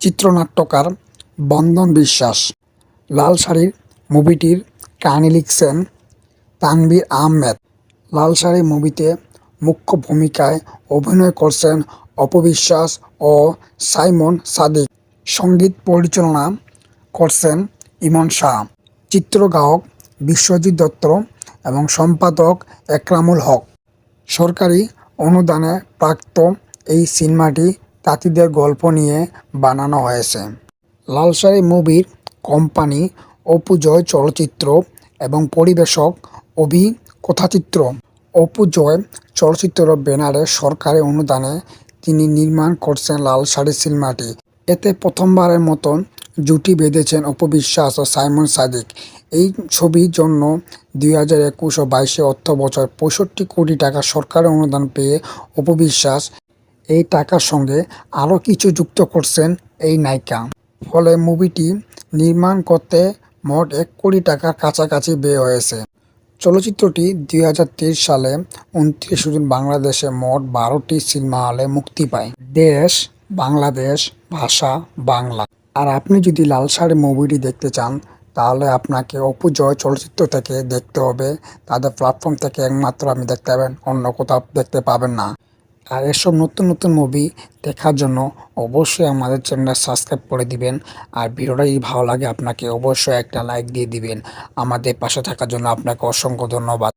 চিত্রনাট্যকার বন্দন বিশ্বাস। লাল শাড়ির মুভিটির কাহিনী লিখছেন তানভীর আহমেদ। লাল শাড়ি মুভিতে মুখ্য ভূমিকায় অভিনয় করছেন অপবিশ্বাস ও সাইমন সাদিক। সঙ্গীত পরিচালনা করছেন ইমন শাহ। চিত্রগ্রাহক বিশ্বজিৎ দত্ত এবং সম্পাদক একরামুল হক। সরকারি অনুদানে প্রাপ্ত এই সিনেমাটি তাঁতিদের গল্প নিয়ে বানানো হয়েছে। লাল শাড়ি মুভির কোম্পানি অপু জয় চলচ্চিত্র এবং পরিবেশক অভি কথাচিত্র। অপু জয় চলচ্চিত্র ব্যানারে সরকারি অনুদানে তিনি নির্মাণ করছেন লাল শাড়ি সিনেমাটি। এতে প্রথমবারের মতন জুটি বেঁধেছেন অপবিশ্বাস ও সাইমন সাদিক। এই ছবির জন্য ২০২১ ও ২২ অর্থবছর ৬৫ কোটি টাকা সরকারি অনুদান পেয়ে অপবিশ্বাস এই টাকার সঙ্গে আরও কিছু যুক্ত করছেন এই নায়িকা। ফলে মুভিটি নির্মাণ করতে মোট ১ কোটি টাকার কাছাকাছি ব্যয় হয়েছে। চলচ্চিত্রটি ২০২৩ সালে ২৯ জুন বাংলাদেশে মোট ১২টি সিনেমা হলে মুক্তি পায়। দেশ বাংলাদেশ, ভাষা বাংলা। আর আপনি যদি লাল শাড়ি মুভিটি দেখতে চান তাহলে আপনাকে অপু জয় চলচ্চিত্র থেকে দেখতে হবে। তাদের প্ল্যাটফর্ম থেকে একমাত্র আপনি দেখতে পাবেন, অন্য কোথাও দেখতে পাবেন না। আর এসব নতুন নতুন মুভি দেখার জন্য অবশ্যই আমাদের চ্যানেলটা সাবস্ক্রাইব করে দিবেন। আর ভিডিওটা যদি ভালো লাগে আপনাকে অবশ্যই একটা লাইক দিয়ে দিবেন। আমাদের পাশে থাকার জন্য আপনাকে অসংখ্য ধন্যবাদ।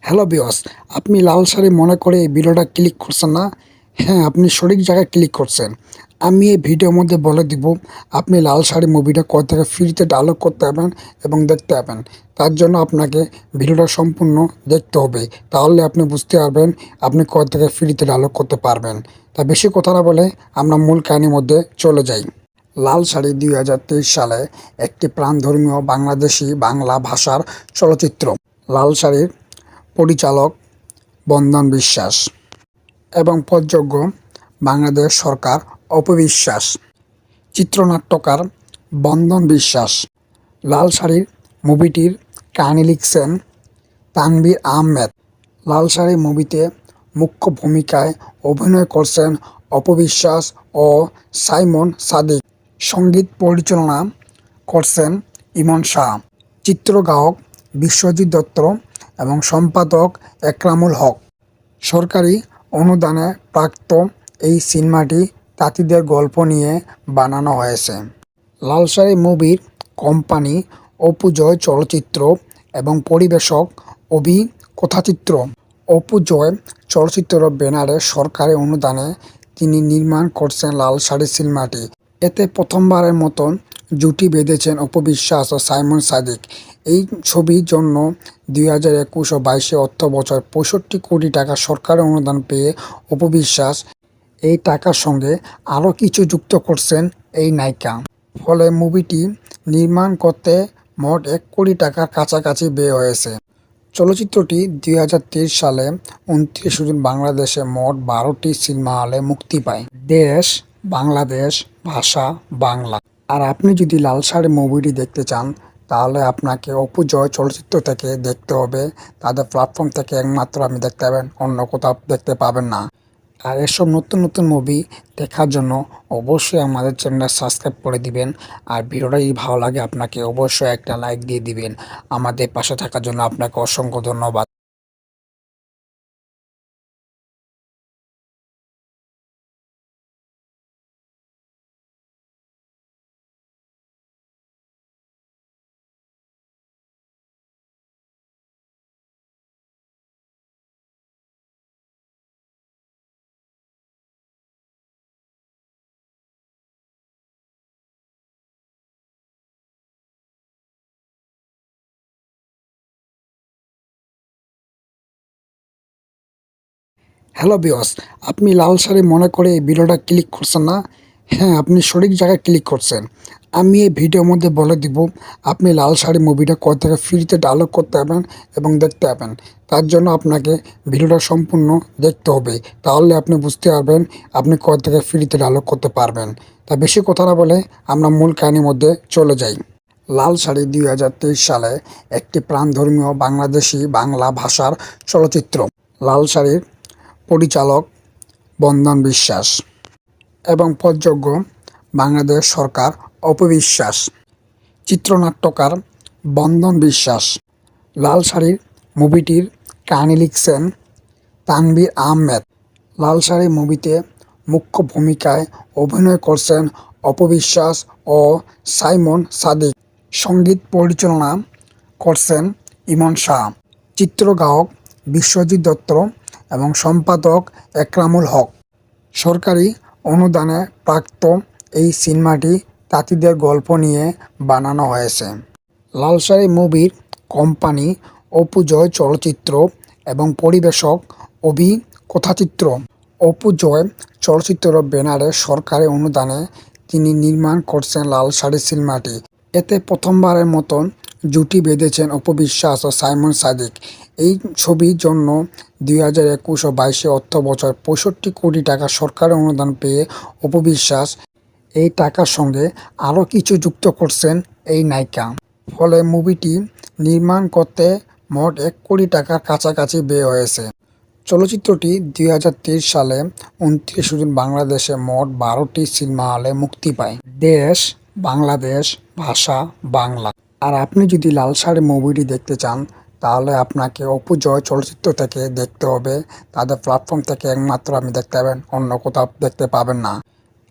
হ্যালো ভিউয়ার্স, আপনি লাল শাড়ি মনে করে এই ভিডিওটা ক্লিক করছেন না? হ্যাঁ, আপনি সঠিক জায়গায় ক্লিক করছেন। আমি এই ভিডিওর মধ্যে বলে দিব আপনি লাল শাড়ি মুভিটা কোথা থেকে ফ্রিতে ডাউনলোড করতে পারবেন এবং দেখতে পাবেন। তার জন্য আপনাকে ভিডিওটা সম্পূর্ণ দেখতে হবে, তাহলে আপনি বুঝতে পারবেন আপনি কোথা থেকে ফ্রিতে ডাউনলোড করতে পারবেন। তা বেশি কথা না বলে আমরা মূল কাহিনীর মধ্যে চলে যাই। লাল শাড়ি 2023 সালে একটি প্রাণধর্মীয় বাংলাদেশি বাংলা ভাষার চলচ্চিত্র। লাল শাড়ির পরিচালক বন্দন বিশ্বাস এবং প্রযোজক বাংলাদেশ সরকার অপবিশ্বাস, চিত্রনাট্যকার বন্দন বিশ্বাস। লাল শাড়ির মুভিটির কাহিনী লিখছেন তানভীর আহমেদ। লাল শাড়ি মুভিতে মুখ্য ভূমিকায় অভিনয় করছেন অপবিশ্বাস ও সাইমন সাদিক। সঙ্গীত পরিচালনা করছেন ইমন শাহ। চিত্রগ্রাহক বিশ্বজিৎ দত্ত এবং সম্পাদক একরামুল হক। সরকারি অনুদানে প্রাপ্ত এই সিনেমাটি তাঁতিদের গল্প নিয়ে বানানো হয়েছে। লাল শাড়ি মুভির কোম্পানি অপু জয় চলচ্চিত্র এবং পরিবেশক অভি কথাচিত্র। অপু জয় চলচ্চিত্র ব্যানারে সরকারি অনুদানে তিনি নির্মাণ করছেন লাল শাড়ি সিনেমাটি। এতে প্রথমবারের মতন জুটি বেঁধেছেন অপবিশ্বাস ও সাইমন সাদিক। এই ছবির জন্য 2021 ও 22 অর্থবছর 65 কোটি টাকা সরকারি অনুদান পেয়ে অপবিশ্বাস এই টাকার সঙ্গে আরও কিছু যুক্ত করছেন এই নায়িকা। ফলে মুভিটি নির্মাণ করতে মোট 1 কোটি টাকার কাছাকাছি ব্যয় হয়েছে। চলচ্চিত্রটি 2023 সালে 29 জুন বাংলাদেশে মোট 12টি সিনেমা হলে মুক্তি পায়। দেশ বাংলাদেশ, ভাষা বাংলা। আর আপনি যদি লাল শাড়ি মুভিটি দেখতে চান তাহলে আপনাকে অপু জয় চলচ্চিত্র থেকে দেখতে হবে। তাদের প্ল্যাটফর্ম থেকে একমাত্র আপনি দেখতে পাবেন, অন্য কোথাও দেখতে পাবেন না। আর এসব নতুন নতুন মুভি দেখার জন্য অবশ্যই আমাদের চ্যানেলটা সাবস্ক্রাইব করে দিবেন। আর ভিডিওটা যদি ভালো লাগে আপনাকে অবশ্যই একটা লাইক দিয়ে দিবেন। আমাদের পাশে থাকার জন্য আপনাকে অসংখ্য ধন্যবাদ। হ্যালো ভিউয়ার্স, আপনি লাল শাড়ি মনে করে এই ভিডিওটা ক্লিক করছেন না? হ্যাঁ, আপনি সঠিক জায়গায় ক্লিক করছেন। আমি এই ভিডিওর মধ্যে বলে দিব আপনি লাল শাড়ি মুভিটা কোথা থেকে ফ্রিতে ডাউনলোড করতে পারবেন এবং দেখতে পাবেন। তার জন্য আপনাকে ভিডিওটা সম্পূর্ণ দেখতে হবে, তাহলে আপনি বুঝতে পারবেন আপনি কোথা থেকে ফ্রিতে ডাউনলোড করতে পারবেন। তা বেশি কথা না বলে আমরা মূল কাহিনীর মধ্যে চলে যাই। লাল শাড়ি 2023 সালে একটি প্রাণধর্মীয় বাংলাদেশি বাংলা ভাষার চলচ্চিত্র। লাল শাড়ির পরিচালক বন্দন বিশ্বাস এবং প্রযোজক বাংলাদেশ সরকার অপবিশ্বাস, চিত্রনাট্যকার বন্দন বিশ্বাস। লাল শাড়ির মুভিটির কাহিনী লিখছেন তানভীর আহমেদ। লাল শাড়ি মুভিতে মুখ্য ভূমিকায় অভিনয় করছেন অপবিশ্বাস ও সাইমন সাদিক। সঙ্গীত পরিচালনা করছেন ইমন শাহ। চিত্রগ্রাহক বিশ্বজিৎ দত্ত এবং সম্পাদক একরামুল হক। সরকারি অনুদানে প্রাপ্ত এই সিনেমাটি তাঁতিদের গল্প নিয়ে বানানো হয়েছে। লাল শাড়ি মুভির কোম্পানি অপু জয় চলচ্চিত্র এবং পরিবেশক অভি কথাচিত্র। অপু জয় চলচ্চিত্র ব্যানারে সরকারি অনুদানে তিনি নির্মাণ করছেন লাল শাড়ি সিনেমাটি। এতে প্রথমবারের মতন জুটি বেঁধেছেন অপু বিশ্বাস ও সাইমন সাদিক। এই ছবির জন্য 2021 ও 22 অর্থবছর 65 কোটি টাকা সরকারি অনুদান পেয়ে অপু বিশ্বাস এই টাকার সঙ্গে আরও কিছু যুক্ত করছেন এই নায়িকা। ফলে মুভিটি নির্মাণ করতে মোট 1 কোটি টাকার কাছাকাছি ব্যয় হয়েছে। চলচ্চিত্রটি 2023 সালে 29 জুন বাংলাদেশে মোট 12টি সিনেমা হলে মুক্তি পায়। দেশ বাংলাদেশ, ভাষা বাংলা। আর আপনি যদি লাল সারি মুভিটি দেখতে চান তাহলে আপনাকে অপু জয় চলচ্চিত্র থেকে দেখতে হবে। তাদের প্ল্যাটফর্ম থেকে একমাত্র আপনি দেখতে পাবেন, অন্য কোথাও দেখতে পাবেন না।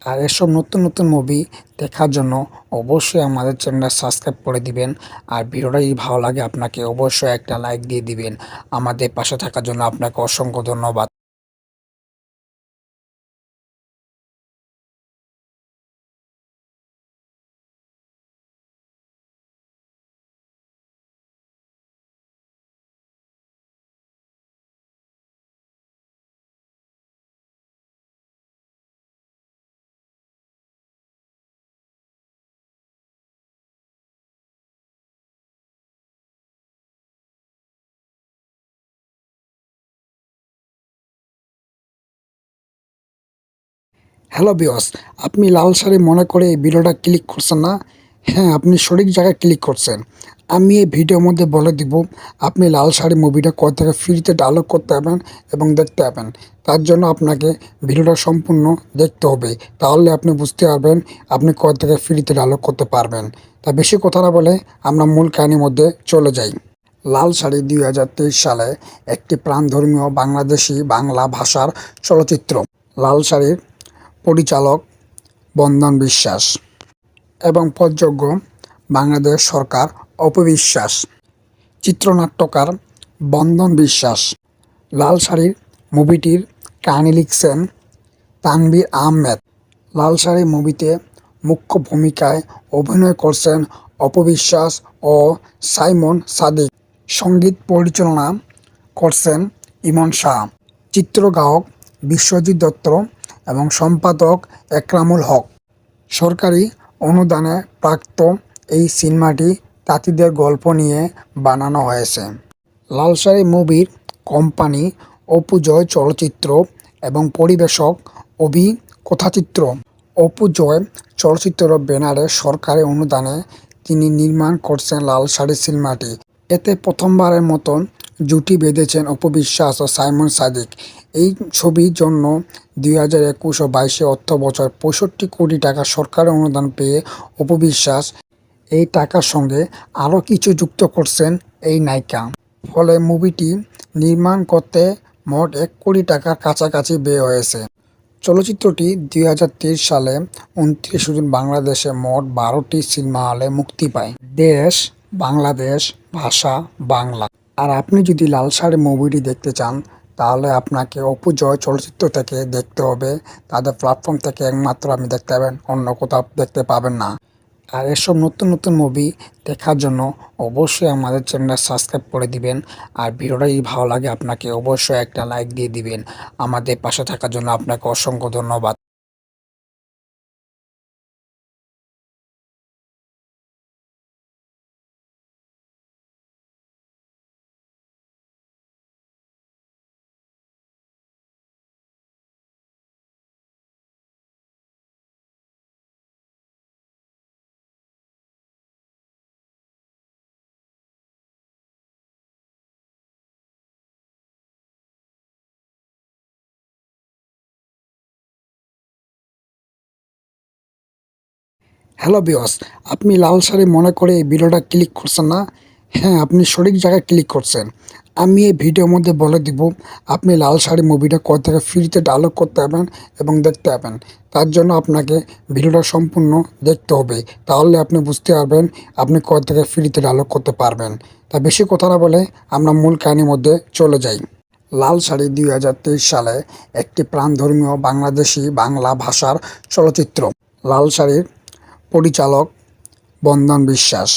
আর এসব নতুন নতুন মুভি দেখার জন্য অবশ্যই আমাদের চ্যানেলটা সাবস্ক্রাইব করে দিবেন। আর ভিডিওটা যদি ভালো লাগে আপনাকে অবশ্যই একটা লাইক দিয়ে দিবেন। আমাদের পাশে থাকার জন্য আপনাকে অসংখ্য ধন্যবাদ। হ্যালো ভিউয়ার্স, আপনি লাল শাড়ি মনে করে এই ভিডিওটা ক্লিক করছেন না? হ্যাঁ, আপনি সঠিক জায়গায় ক্লিক করছেন। আমি এই ভিডিওর মধ্যে বলে দিব আপনি লাল শাড়ি মুভিটা কোথা থেকে ফ্রিতে ডাউনলোড করতে পারবেন এবং দেখতে পাবেন। তার জন্য আপনাকে ভিডিওটা সম্পূর্ণ দেখতে হবে, তাহলে আপনি বুঝতে পারবেন আপনি কোথা থেকে ফ্রিতে ডাউনলোড করতে পারবেন। তা বেশি কথা না বলে আমরা মূল কাহিনীর মধ্যে চলে যাই। লাল শাড়ি 2023 সালে একটি প্রাণধর্মীয় বাংলাদেশি বাংলা ভাষার চলচ্চিত্র। লাল শাড়ির পরিচালক বন্দন বিশ্বাস এবং প্রযোজক বাংলাদেশ সরকার অপু বিশ্বাস, চিত্রনাট্যকার বন্দন বিশ্বাস। লাল শাড়ির মুভিটির কাহিনী লিখছেন তানভীর আহমেদ। লাল শাড়ি মুভিতে মুখ্য ভূমিকায় অভিনয় করছেন অপু বিশ্বাস ও সাইমন সাদিক। সঙ্গীত পরিচালনা করছেন ইমন শাহ। চিত্রগ্রাহক বিশ্বজিৎ দত্ত এবং সম্পাদক একরামুল হক। সরকারি অনুদানে প্রাপ্ত এই সিনেমাটি তাঁতিদের গল্প নিয়ে বানানো হয়েছে। লাল শাড়ি মুভির কোম্পানি অপু জয় চলচ্চিত্র এবং পরিবেশক অভি কথাচিত্র। অপু জয় চলচ্চিত্র ব্যানারে সরকারি অনুদানে তিনি নির্মাণ করছেন লাল শাড়ি সিনেমাটি। এতে প্রথমবারের মতন জুটি বেঁধেছেন অপু বিশ্বাস ও সাইমন সাদিক। এই ছবির জন্য 2021 ও 22 অর্থবছর 65 কোটি টাকা সরকারি অনুদান পেয়ে অপু বিশ্বাস এই টাকার সঙ্গে আরও কিছু যুক্ত করছেন এই নায়িকা। ফলে মুভিটি নির্মাণ করতে মোট 1 কোটি টাকার কাছাকাছি ব্যয় হয়েছে। চলচ্চিত্রটি 2023 সালে 29 জুন বাংলাদেশে মোট 12টি সিনেমা হলে মুক্তি পায়। দেশ বাংলাদেশ, ভাষা বাংলা। আর আপনি যদি লাল শাড়ি মুভিটি দেখতে চান তাহলে আপনাকে অপু জয় চলচ্চিত্র থেকে দেখতে হবে। তাদের প্ল্যাটফর্ম থেকে একমাত্র আপনি দেখতে পাবেন, অন্য কোথাও দেখতে পাবেন না। আর এসব নতুন নতুন মুভি দেখার জন্য অবশ্যই আমাদের চ্যানেলটা সাবস্ক্রাইব করে দিবেন। আর ভিডিওটা যদি ভালো লাগে আপনাকে অবশ্যই একটা লাইক দিয়ে দিবেন। আমাদের পাশে থাকার জন্য আপনাকে অসংখ্য ধন্যবাদ। হ্যালো ভিউয়ার্স, আপনি লাল শাড়ি মনে করে এই ভিডিওটা ক্লিক করছেন না? হ্যাঁ, আপনি সঠিক জায়গায় ক্লিক করছেন। আমি এই ভিডিওর মধ্যে বলে দিব আপনি লাল শাড়ি মুভিটা কোথা থেকে ফ্রিতে ডাউনলোড করতে পারবেন এবং দেখতে পাবেন। তার জন্য আপনাকে ভিডিওটা সম্পূর্ণ দেখতে হবে, তাহলে আপনি বুঝতে পারবেন আপনি কোথা থেকে ফ্রিতে ডাউনলোড করতে পারবেন। তা বেশি কথা না বলে আমরা মূল কাহিনীর মধ্যে চলে যাই। লাল শাড়ি 2023 সালে একটি প্রাণধর্মীয় বাংলাদেশি বাংলা ভাষার চলচ্চিত্র। লাল শাড়ির পরিচালক বন্দন বিশ্বাস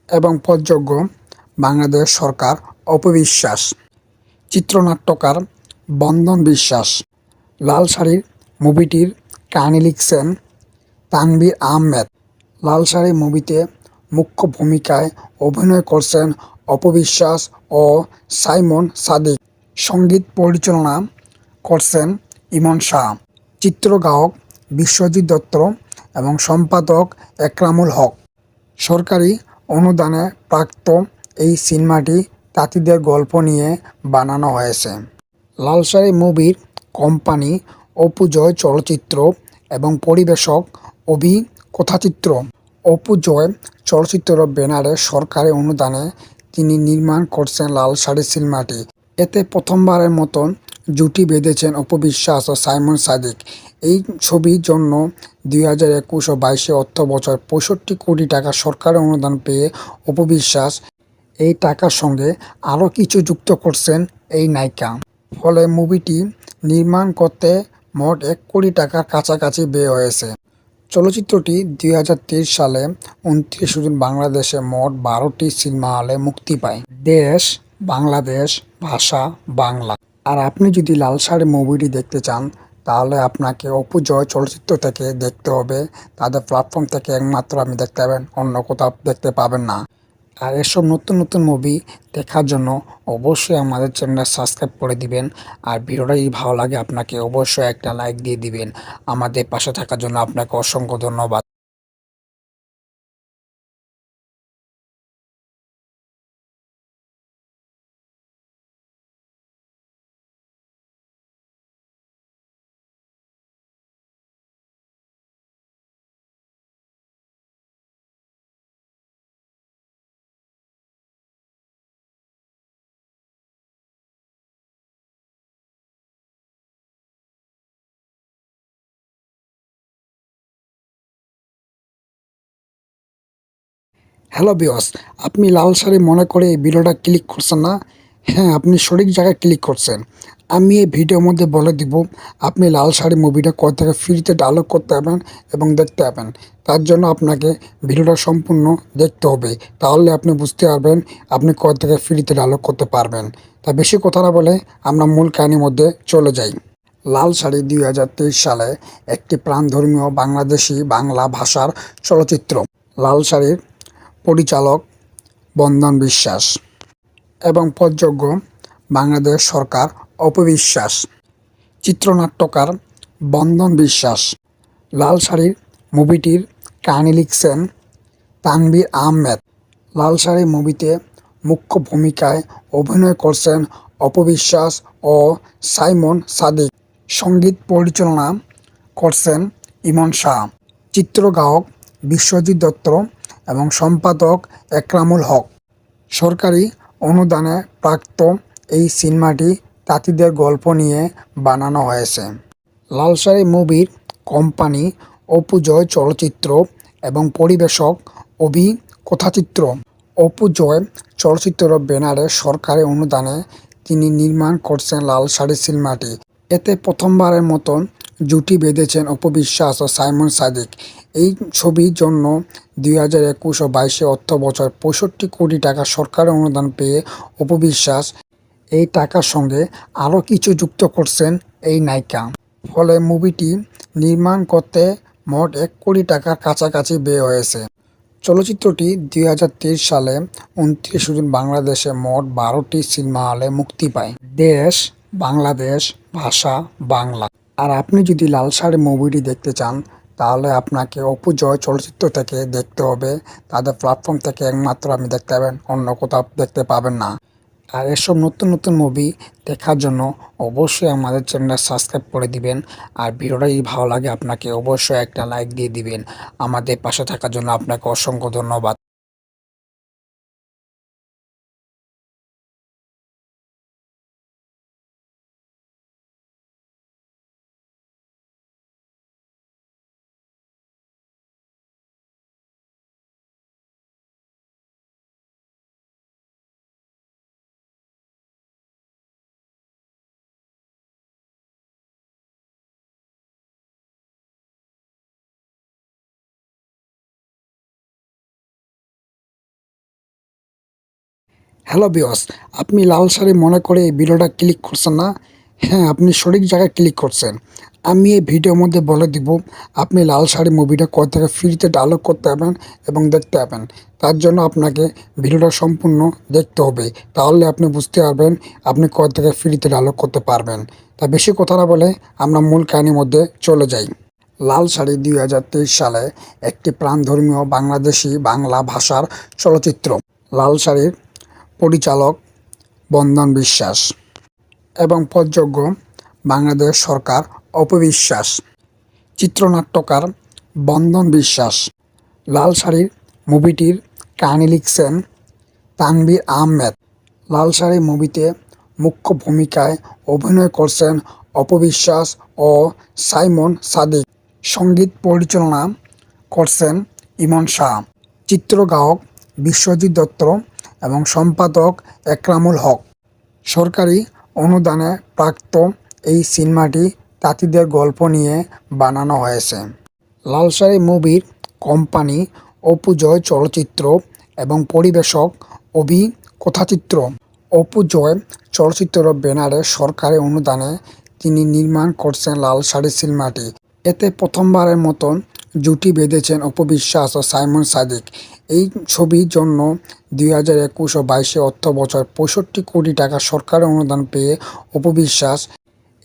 এবং প্রযোজক বাংলাদেশ সরকার অপু বিশ্বাস, চিত্রনাট্যকার বন্দন বিশ্বাস। লাল শাড়ির মুভিটির কাহিনী লিখছেন তানভীর আহমেদ। লাল শাড়ি মুভিতে মুখ্য ভূমিকায় অভিনয় করছেন অপবিশ্বাস ও সাইমন সাদিক। সঙ্গীত পরিচালনা করছেন ইমন শাহ। চিত্রগ্রাহক বিশ্বজিৎ দত্ত এবং সম্পাদক একরামুল হক। সরকারি অনুদানে প্রাপ্ত এই সিনেমাটি তাঁতিদের গল্প নিয়ে বানানো হয়েছে। লালসারি মুভির কোম্পানি অপু জয় চলচ্চিত্র এবং পরিবেশক অভি কথাচিত্র। অপু জয় চলচ্চিত্র ব্যানারে সরকারি অনুদানে তিনি নির্মাণ করছেন লালসারি সিনেমাটি। এতে প্রথমবারের মতন জুটি বেঁধেছেন অপবিশ্বাস ও সাইমন সাদিক। এই ছবির জন্য 2021 ও 22 অর্থবছর 65 কোটি টাকা সরকারি অনুদান পেয়ে অপবিশ্বাস এই টাকার সঙ্গে আরও কিছু যুক্ত করছেন এই নায়িকা। ফলে মুভিটি নির্মাণ করতে মোট 1 কোটি টাকার কাছাকাছি ব্যয় হয়েছে। চলচ্চিত্রটি 2023 সালে 29 জুন বাংলাদেশে মোট 12টি সিনেমা হলে মুক্তি পায়। দেশ বাংলাদেশ, ভাষা বাংলা। আর আপনি যদি লালসারি মুভিটি দেখতে চান তাহলে আপনাকে অপু জয় চলচ্চিত্র থেকে দেখতে হবে। তাদের প্ল্যাটফর্ম থেকে একমাত্র আপনি দেখতে পাবেন, অন্য কোথাও দেখতে পাবেন না। আর এসব নতুন নতুন মুভি দেখার জন্য অবশ্যই আমাদের চ্যানেলটা সাবস্ক্রাইব করে দিবেন। আর ভিডিওটা যদি ভালো লাগে আপনাকে অবশ্যই একটা লাইক দিয়ে দিবেন। আমাদের পাশে থাকার জন্য আপনাকে অসংখ্য ধন্যবাদ। হ্যালো ভিউয়ার্স, আপনি লালসারি মনে করে এই ভিডিওটা ক্লিক করছেন না? হ্যাঁ, আপনি সঠিক জায়গায় ক্লিক করছেন। আমি এই ভিডিওর মধ্যে বলে দিব আপনি লালসারি মুভিটা কোথা থেকে ফ্রিতে ডাউনলোড করতে পারবেন এবং দেখতে পাবেন। তার জন্য আপনাকে ভিডিওটা সম্পূর্ণ দেখতে হবে, তাহলে আপনি বুঝতে পারবেন আপনি কোথা থেকে ফ্রিতে ডাউনলোড করতে পারবেন। তা বেশি কথা না বলে আমরা মূল কাহিনীর মধ্যে চলে যাই। লালসারি 2023 সালে একটি প্রাণধর্মীয় বাংলাদেশি বাংলা ভাষার চলচ্চিত্র। লালসারির পরিচালক বন্দন বিশ্বাস এবং প্রযোজক বাংলাদেশ সরকার অপবিশ্বাস। চিত্রনাট্যকার বন্দন বিশ্বাস। লালসারির মুভিটির কাহিনী লিখছেন তানভীর আহমেদ। লালসারি মুভিতে মুখ্য ভূমিকায় অভিনয় করছেন অপবিশ্বাস ও সাইমন সাদিক। সঙ্গীত পরিচালনা করছেন ইমন শাহ। চিত্রগ্রাহক বিশ্বজিৎ দত্ত এবং সম্পাদক একরামুল হক। সরকারি অনুদানে প্রাপ্ত এই সিনেমাটি তাঁতিদের গল্প নিয়ে বানানো হয়েছে। লালসারি মুভির কোম্পানি অপু জয় চলচ্চিত্র এবং পরিবেশক অভি কথাচিত্র। অপু জয় চলচ্চিত্র ব্যানারে সরকারি অনুদানে তিনি নির্মাণ করছেন লালসারি সিনেমাটি। এতে প্রথমবারের মতন জুটি বেঁধেছেন অপবিশ্বাস ও সাইমন সাদিক। এই ছবির জন্য 2021 ও 22 অর্থবছর 65 কোটি টাকা সরকারি অনুদান পেয়ে অপবিশ্বাস এই টাকার সঙ্গে আরও কিছু যুক্ত করছেন এই নায়িকা। ফলে মুভিটি নির্মাণ করতে মোট 1 কোটি টাকার কাছাকাছি ব্যয় হয়েছে। চলচ্চিত্রটি 2023 সালে 29 জুন বাংলাদেশে মোট 12টি সিনেমা হলে মুক্তি পায়। দেশ বাংলাদেশ, ভাষা বাংলা। আর আপনি যদি লালসারি মুভিটি দেখতে চান তাহলে আপনাকে অপু জয় চলচ্চিত্র থেকে দেখতে হবে। তাদের প্ল্যাটফর্ম থেকে একমাত্র আপনি দেখতে পাবেন, অন্য কোথাও দেখতে পাবেন না। আর এসব নতুন নতুন মুভি দেখার জন্য অবশ্যই আমাদের চ্যানেলটা সাবস্ক্রাইব করে দিবেন। আর ভিডিওটা যদি ভালো লাগে আপনাকে অবশ্যই একটা লাইক দিয়ে দিবেন। আমাদের পাশে থাকার জন্য আপনাকে অসংখ্য ধন্যবাদ। হ্যালো ভিউয়ার্স, আপনি লালসারি মনে করে এই ভিডিওটা ক্লিক করছেন না? হ্যাঁ, আপনি সঠিক জায়গায় ক্লিক করছেন। আমি এই ভিডিওর মধ্যে বলে দিব আপনি লাল শাড়ি মুভিটা কোথা থেকে ফ্রিতে ডাউনলোড করতে পারবেন এবং দেখতে পাবেন। তার জন্য আপনাকে ভিডিওটা সম্পূর্ণ দেখতে হবে, তাহলে আপনি বুঝতে পারবেন আপনি কোথা থেকে ফ্রিতে ডাউনলোড করতে পারবেন। তা বেশি কথা না বলে আমরা মূল কাহিনীর মধ্যে চলে যাই। লাল শাড়ি 2023 সালে একটি প্রাণধর্মীয় বাংলাদেশি বাংলা ভাষার চলচ্চিত্র। লাল শাড়ির পরিচালক বন্দন বিশ্বাস এবং প্রযোজক বাংলাদেশ সরকার অপবিশ্বাস, চিত্রনাট্যকার বন্দন বিশ্বাস। লাল শাড়ির মুভিটির কাহিনী লিখছেন তানভীর আহমেদ। লাল শাড়ি মুভিতে মুখ্য ভূমিকায় অভিনয় করছেন অপবিশ্বাস ও সাইমন সাদিক। সঙ্গীত পরিচালনা করছেন ইমন শাহ। চিত্রগ্রাহক বিশ্বজিৎ দত্ত এবং সম্পাদক একরামুল হক। সরকারি অনুদানে প্রাপ্ত এই সিনেমাটি তাঁতিদের গল্প নিয়ে বানানো হয়েছে। লাল শাড়ি মুভির কোম্পানি অপু জয় চলচ্চিত্র এবং পরিবেশক অভি কথাচিত্র। অপু জয় চলচ্চিত্র ব্যানারে সরকারি অনুদানে তিনি নির্মাণ করছেন লাল শাড়ি সিনেমাটি। এতে প্রথমবারের মতন জুটি বেঁধেছেন অপবিশ্বাস ও সাইমন সাদিক। এই ছবির জন্য 2021 ও 22 অর্থ বছর 65 কোটি টাকা সরকারি অনুদান পেয়ে অপবিশ্বাস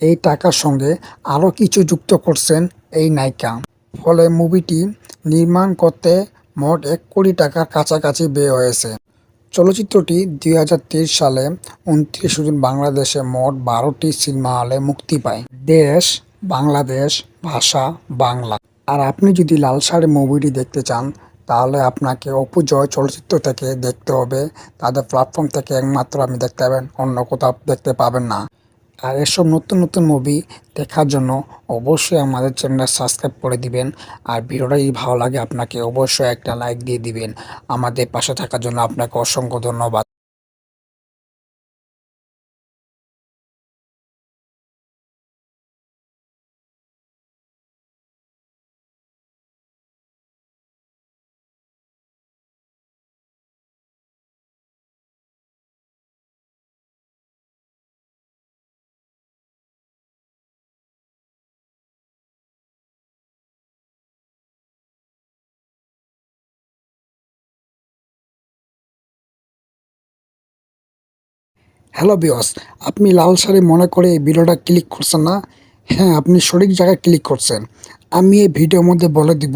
এই টাকার সঙ্গে আরও কিছু যুক্ত করছেন এই নায়িকা। ফলে মুভিটি নির্মাণ করতে মোট 1 কোটি টাকার কাছাকাছি ব্যয় হয়েছে। চলচ্চিত্রটি 2023 সালে 29 জুন বাংলাদেশে মোট 12টি সিনেমা হলে মুক্তি পায়। দেশ বাংলাদেশ, ভাষা বাংলা। আর আপনি যদি লাল শাড়ি মুভিটি দেখতে চান তাহলে আপনাকে অপু জয় চলচ্চিত্র থেকে দেখতে হবে। তাদের প্ল্যাটফর্ম থেকে একমাত্র আপনি দেখতে পাবেন, অন্য কোথাও দেখতে পাবেন না। আর এসব নতুন নতুন মুভি দেখার জন্য অবশ্যই আমাদের চ্যানেলটা সাবস্ক্রাইব করে দিবেন। আর ভিডিওটা যদি ভালো লাগে আপনাকে অবশ্যই একটা লাইক দিয়ে দিবেন। আমাদের পাশে থাকার জন্য আপনাকে অসংখ্য ধন্যবাদ। হ্যালো ভিউয়ার্স, আপনি লাল শাড়ি মনে করে এই ভিডিওটা ক্লিক করছেন না? হ্যাঁ, আপনি সঠিক জায়গায় ক্লিক করছেন। আমি এই ভিডিওর মধ্যে বলে দিব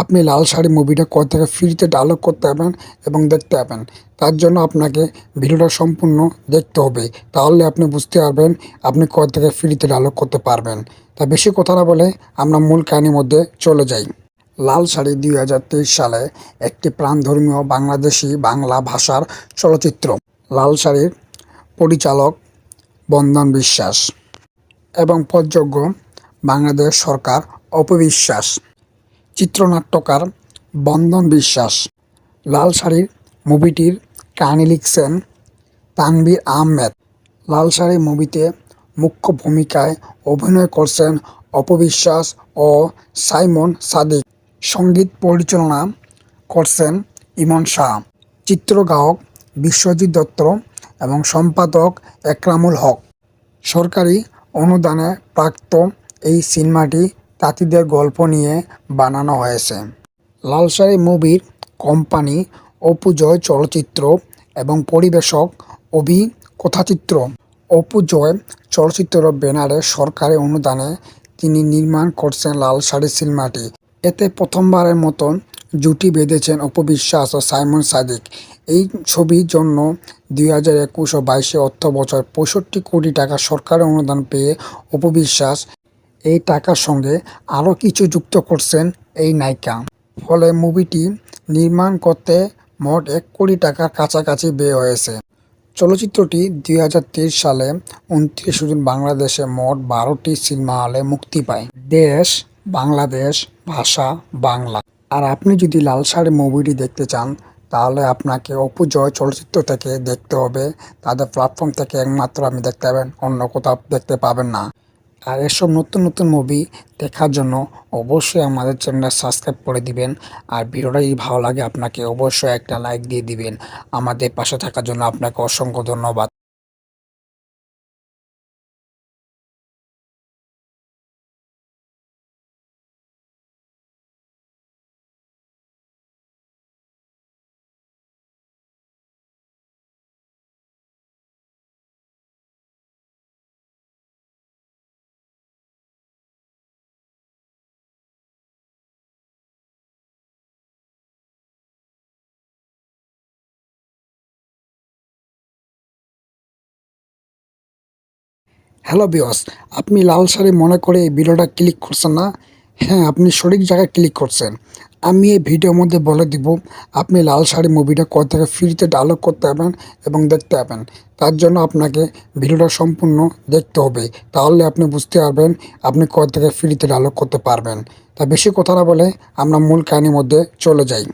আপনি লাল শাড়ি মুভিটা কোথা থেকে ফ্রিতে ডাউনলোড করতে পারবেন এবং দেখতে পাবেন। তার জন্য আপনাকে ভিডিওটা সম্পূর্ণ দেখতে হবে, তাহলে আপনি বুঝতে পারবেন আপনি কোথা থেকে ফ্রিতে ডাউনলোড করতে পারবেন। তা বেশি কথা না বলে আমরা মূল কাহিনীর মধ্যে চলে যাই। লাল শাড়ি 2023 সালে একটি প্রাণধর্মীয় বাংলাদেশি বাংলা ভাষার চলচ্চিত্র। লাল শাড়ির পরিচালক বন্দন বিশ্বাস এবং প্রযোজক বাংলাদেশ সরকার অপবিশ্বাস, চিত্রনাট্যকার বন্দন বিশ্বাস। লাল শাড়ির মুভিটির কাহিনী লিখছেন তানভীর আহমেদ। লাল শাড়ি মুভিতে মুখ্য ভূমিকায় অভিনয় করছেন অপবিশ্বাস ও সাইমন সাদিক। সঙ্গীত পরিচালনা করছেন ইমন শাহ। চিত্রগ্রাহক বিশ্বজিৎ দত্ত এবং সম্পাদক একরামুল হক। সরকারি অনুদানে প্রাপ্ত এই সিনেমাটি তাঁতিদের গল্প নিয়ে বানানো হয়েছে। লাল শাড়ি মুভির কোম্পানি অপু জয় চলচ্চিত্র এবং পরিবেশক অভি কথাচিত্র। অপু জয় চলচ্চিত্র ব্যানারে সরকারি অনুদানে তিনি নির্মাণ করছেন লাল শাড়ি সিনেমাটি। এতে প্রথমবারের মতন জুটি বেঁধেছেন অপবিশ্বাস ও সাইমন সাদিক। এই ছবির জন্য 2021 ও 22 অর্থ বছর 65 কোটি টাকা সরকারি অনুদান পেয়ে অপবিশ্বাস এই টাকার সঙ্গে আরও কিছু যুক্ত করছেন এই নায়িকা। ফলে মুভিটি নির্মাণ করতে মোট 1 কোটি টাকার কাছাকাছি ব্যয় হয়েছে। চলচ্চিত্রটি 2023 সালে 29 জুন বাংলাদেশে মোট 12টি সিনেমা হলে মুক্তি পায়। দেশ বাংলাদেশ, ভাষা বাংলা। আর আপনি যদি লাল শাড়ি মুভিটি দেখতে চান তাহলে আপনাকে অপু জয় চলচ্চিত্র থেকে দেখতে হবে। তাদের প্ল্যাটফর্ম থেকে একমাত্র আপনি দেখতে পাবেন, অন্য কোথাও দেখতে পাবেন না। আর এসব নতুন নতুন মুভি দেখার জন্য অবশ্যই আমাদের চ্যানেলটা সাবস্ক্রাইব করে দিবেন। আর ভিডিওটা যদি ভালো লাগে আপনাকে অবশ্যই একটা লাইক দিয়ে দিবেন। আমাদের পাশে থাকার জন্য আপনাকে অসংখ্য ধন্যবাদ। হ্যালো ভিউয়ার্স, আপনি লাল শাড়ি মনে করে এই ভিডিওটা ক্লিক করছেন না? হ্যাঁ, আপনি সঠিক জায়গায় ক্লিক করছেন। আমি এই ভিডিওর মধ্যে বলে দিব আপনি লাল শাড়ি মুভিটা কোথা থেকে ফ্রিতে ডাউনলোড করতে পারবেন এবং দেখতে পাবেন। তার জন্য আপনাকে ভিডিওটা সম্পূর্ণ দেখতে হবে। তাহলে আপনি বুঝতে পারবেন আপনি কোথা থেকে ফ্রিতে ডাউনলোড করতে পারবেন। তা বেশি কথা না বলে আমরা মূল কাহিনীর মধ্যে চলে যাই।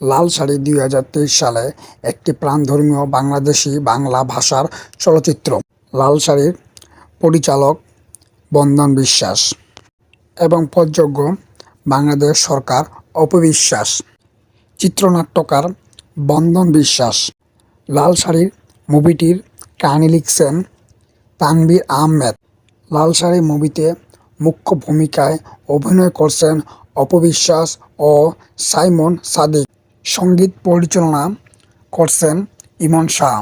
লাল শাড়ি ২০২৩ সালে একটি প্রাণধর্মীয় বাংলাদেশি বাংলা ভাষার চলচ্চিত্র। লাল শাড়ির পরিচালক বন্দন বিশ্বাস এবং প্রযোজক বাংলাদেশ সরকার অপবিশ্বাস, চিত্রনাট্যকার বন্দন বিশ্বাস। লাল শাড়ির মুভিটির কাহিনী লিখছেন তানভীর আহমেদ। লাল শাড়ি মুভিতে মুখ্য ভূমিকায় অভিনয় করছেন অপবিশ্বাস ও সাইমন সাদিক। সঙ্গীত পরিচালনা করছেন ইমন শাহ।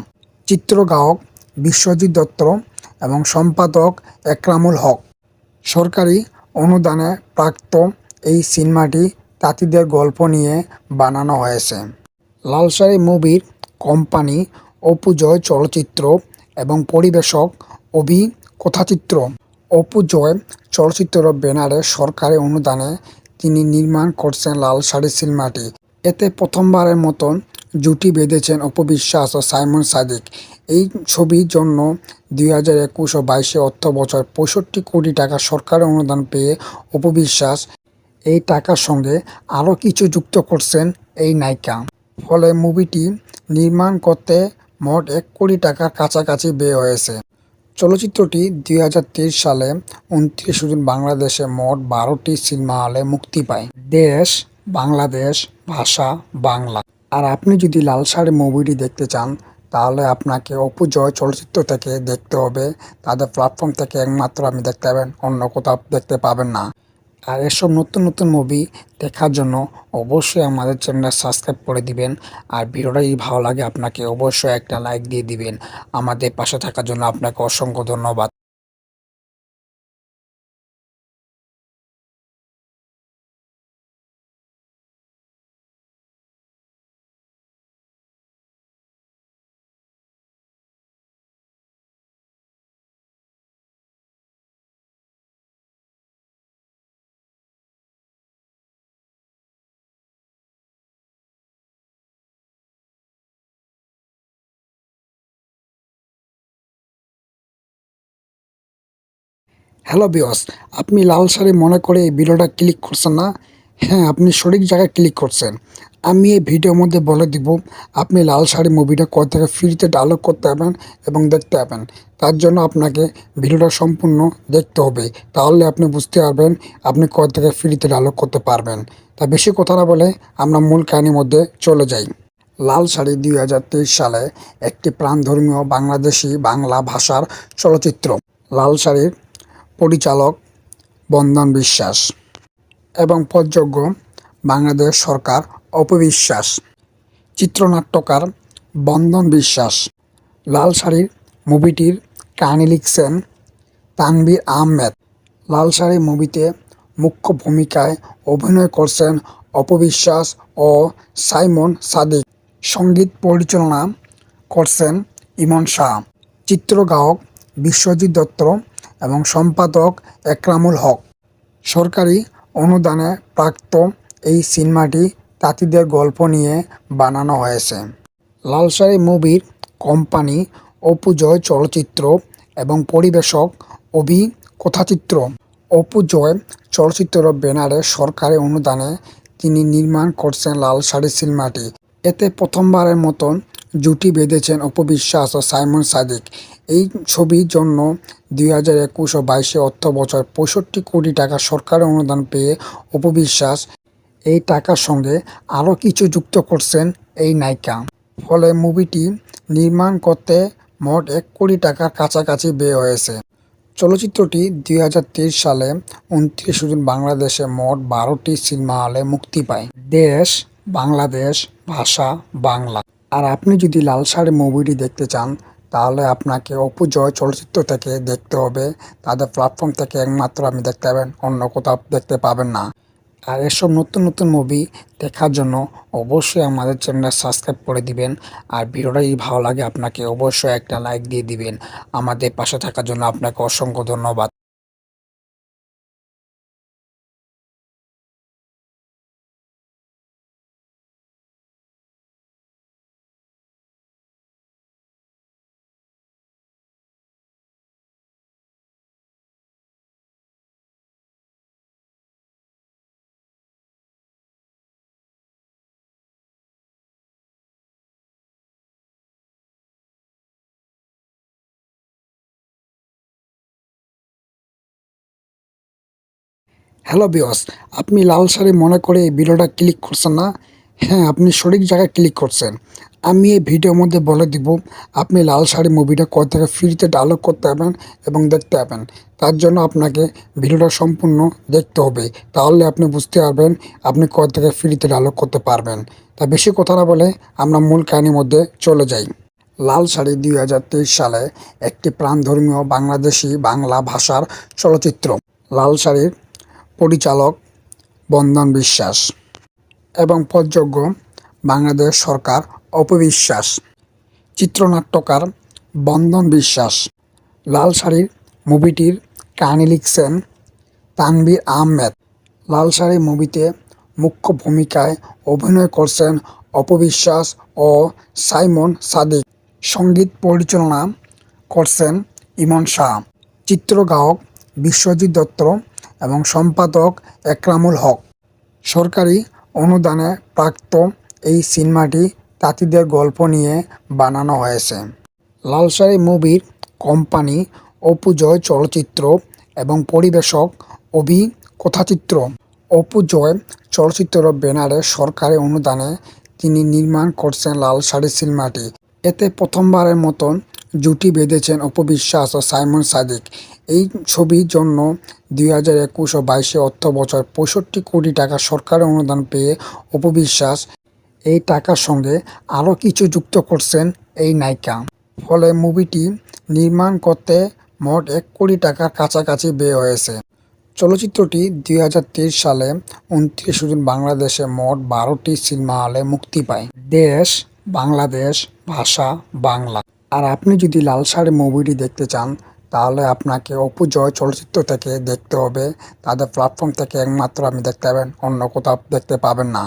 চিত্রগ্রাহক বিশ্বজিৎ দত্ত এবং সম্পাদক একরামুল হক। সরকারি অনুদানে প্রাপ্ত এই সিনেমাটি তাঁতিদের গল্প নিয়ে বানানো হয়েছে। লাল শাড়ি মুভির কোম্পানি অপু জয় চলচ্চিত্র এবং পরিবেশক অভি কথাচিত্র। অপু জয় চলচ্চিত্র ব্যানারে সরকারি অনুদানে তিনি নির্মাণ করছেন লাল শাড়ি সিনেমাটি। এতে প্রথমবারের মতন জুটি বেঁধেছেন অপবিশ্বাস ও সাইমন সাদিক। এই ছবির জন্য ২০২১ ও ২২ অর্থবছর ৬৫ কোটি টাকা সরকারি অনুদান পেয়ে অপবিশ্বাস এই টাকার সঙ্গে আরও কিছু যুক্ত করছেন এই নায়িকা। ফলে মুভিটি নির্মাণ করতে মোট ১ কোটি টাকার কাছাকাছি ব্যয় হয়েছে। চলচ্চিত্রটি ২০২৩ সালে ২৯ জুন বাংলাদেশে মোট ১২টি সিনেমা হলে মুক্তি পায়। দেশ বাংলাদেশ, ভাষা বাংলা। আর আপনি যদি লাল শাড়ি মুভিটি দেখতে চান তাহলে আপনাকে অপু জয় চলচ্চিত্র থেকে দেখতে হবে। তাদের প্ল্যাটফর্ম থেকে একমাত্র আপনি দেখতে পাবেন, অন্য কোথাও দেখতে পাবেন না। আর এসব নতুন নতুন মুভি দেখার জন্য অবশ্যই আমাদের চ্যানেলটা সাবস্ক্রাইব করে দিবেন। আর ভিডিওটা যদি ভালো লাগে আপনাকে অবশ্যই একটা লাইক দিয়ে দিবেন। আমাদের পাশে থাকার জন্য আপনাকে অসংখ্য ধন্যবাদ। হ্যালো ভিউয়ার্স, আপনি লাল শাড়ি মনে করে এই ভিডিওটা ক্লিক করছেন না? হ্যাঁ, আপনি সঠিক জায়গায় ক্লিক করছেন। আমি এই ভিডিওর মধ্যে বলে দিব আপনি লাল শাড়ি মুভিটা কোথা থেকে ফ্রিতে ডাউনলোড করতে পারবেন এবং দেখতে পাবেন। তার জন্য আপনাকে ভিডিওটা সম্পূর্ণ দেখতে হবে। তাহলে আপনি বুঝতে পারবেন আপনি কোথা থেকে ফ্রিতে ডাউনলোড করতে পারবেন। তা বেশি কথা না বলে আমরা মূল কাহিনীর মধ্যে চলে যাই। লাল শাড়ি ২০২৩ সালে একটি প্রাণধর্মীয় বাংলাদেশি বাংলা ভাষার চলচ্চিত্র। লাল শাড়ির পরিচালক বন্দন বিশ্বাস এবং প্রযোজক বাংলাদেশ সরকার অপবিশ্বাস, চিত্রনাট্যকার বন্দন বিশ্বাস। লাল শাড়ির মুভিটির কাহিনী লিখছেন তানভীর আহমেদ। লাল শাড়ি মুভিতে মুখ্য ভূমিকায় অভিনয় করছেন অপবিশ্বাস ও সাইমন সাদিক। সঙ্গীত পরিচালনা করছেন ইমন শাহ। চিত্রগ্রাহক বিশ্বজিৎ দত্ত এবং সম্পাদক একরামুল হক। সরকারি অনুদানে প্রাপ্ত এই সিনেমাটি তাঁতিদের গল্প নিয়ে বানানো হয়েছে। লাল শাড়ি মুভির কোম্পানি অপু জয় চলচ্চিত্র এবং পরিবেশক অভি কথাচিত্র। অপু জয় চলচ্চিত্র ব্যানারে সরকারি অনুদানে তিনি নির্মাণ করছেন লাল শাড়ি সিনেমাটি। এতে প্রথমবারের মতন জুটি বেঁধেছেন অপবিশ্বাস ও সাইমন সাদিক। এই ছবির জন্য ২০২১ ও ২২ অর্থবছর ৬৫ কোটি টাকা সরকারি অনুদান পেয়ে অপবিশ্বাস এই টাকার সঙ্গে আরও কিছু যুক্ত করছেন এই নায়িকা। ফলে মুভিটি নির্মাণ করতে মোট ১ কোটি টাকার কাছাকাছি ব্যয় হয়েছে। চলচ্চিত্রটি ২০২৩ সালে ২৯ জুন বাংলাদেশে মোট ১২টি সিনেমা হলে মুক্তি পায়। দেশ বাংলাদেশ, ভাষা বাংলা। আর আপনি যদি লাল শাড়ি মুভিটি দেখতে চান তাহলে আপনাকে অপু জয় চলচ্চিত্র থেকে দেখতে হবে। তাদের প্ল্যাটফর্ম থেকে একমাত্র আপনি দেখতে পাবেন, অন্য কোথাও দেখতে পাবেন না। আর এসব নতুন নতুন মুভি দেখার জন্য অবশ্যই আমাদের চ্যানেলটা সাবস্ক্রাইব করে দিবেন। আর ভিডিওটা যদি ভালো লাগে আপনাকে অবশ্যই একটা লাইক দিয়ে দিবেন। আমাদের পাশে থাকার জন্য আপনাকে অসংখ্য ধন্যবাদ। হ্যালো ভিউয়ার্স, আপনি লাল শাড়ি মনে করে এই ভিডিওটা ক্লিক করছেন না? হ্যাঁ, আপনি সঠিক জায়গায় ক্লিক করছেন। আমি এই ভিডিওর মধ্যে বলে দিব আপনি লাল শাড়ি মুভিটা কোথা থেকে ফ্রিতে ডাউনলোড করতে পারবেন এবং দেখতে পাবেন। তার জন্য আপনাকে ভিডিওটা সম্পূর্ণ দেখতে হবে, তাহলে আপনি বুঝতে পারবেন আপনি কোথা থেকে ফ্রিতে ডাউনলোড করতে পারবেন। তা বেশি কথা না বলে আমরা মূল কাহিনীর মধ্যে চলে যাই। লাল শাড়ি 2023 সালে একটি প্রাণধর্মীয় বাংলাদেশি বাংলা ভাষার চলচ্চিত্র। লাল শাড়ির পরিচালক বন্দন বিশ্বাস এবং প্রযোজক বাংলাদেশ সরকার অপবিশ্বাস, চিত্রনাট্যকার বন্দন বিশ্বাস। লাল শাড়ির মুভিটির কাহিনী লিখছেন তানভীর আহমেদ। লাল শাড়ি মুভিতে মুখ্য ভূমিকায় অভিনয় করছেন অপবিশ্বাস ও সাইমন সাদিক। সঙ্গীত পরিচালনা করছেন ইমন শাহ। চিত্রগ্রাহক বিশ্বজিৎ দত্ত এবং সম্পাদক একরামুল হক। সরকারি অনুদানে প্রাপ্ত এই সিনেমাটি তাঁতিদের গল্প নিয়ে বানানো হয়েছে। লাল শাড়ি মুভির কোম্পানি অপু জয় চলচ্চিত্র এবং পরিবেশক অভি কথাচিত্র। অপু জয় চলচ্চিত্র ব্যানারে সরকারি অনুদানে তিনি নির্মাণ করছেন লাল শাড়ি সিনেমাটি। এতে প্রথমবারের মতন জুটি বেঁধেছেন অপবিশ্বাস ও সাইমন সাদিক। এই ছবির জন্য 2021 ও 22 অর্থবছর 65 কোটি টাকা সরকারি অনুদান পেয়ে অপবিশ্বাস এই টাকার সঙ্গে আরও কিছু যুক্ত করছেন এই নায়িকা। ফলে মুভিটি নির্মাণ করতে মোট 1 কোটি টাকার কাছাকাছি ব্যয় হয়েছে। চলচ্চিত্রটি 2023 সালে 29 জুন বাংলাদেশে মোট 12টি সিনেমা হলে মুক্তি পায়। দেশ বাংলাদেশ, ভাষা বাংলা। আর আপনি যদি লাল শাড়ি মুভিটি দেখতে চান তাহলে আপনাকে অপু জয় চলচ্চিত্র থেকে দেখতে হবে। তাদের প্ল্যাটফর্ম থেকে একমাত্র আপনি দেখতে পাবেন, অন্য কোথাও দেখতে পাবেন না।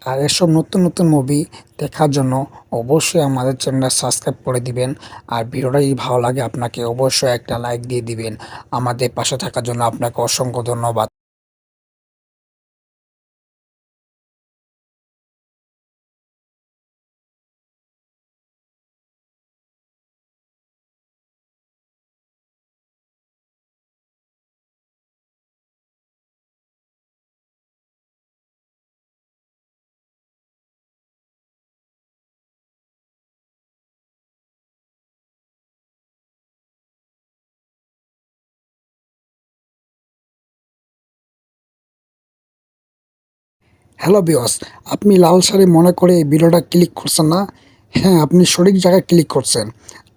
আর এসব নতুন নতুন মুভি দেখার জন্য অবশ্যই আমাদের চ্যানেলটা সাবস্ক্রাইব করে দিবেন। আর ভিডিওটা যদি ভালো লাগে আপনাকে অবশ্যই একটা লাইক দিয়ে দিবেন। আমাদের পাশে থাকার জন্য আপনাকে অসংখ্য ধন্যবাদ। হ্যালো ভিউয়ার্স, আপনি লাল শাড়ি মনে করে এই ভিডিওটা ক্লিক করছেন না? হ্যাঁ, আপনি সঠিক জায়গায় ক্লিক করছেন।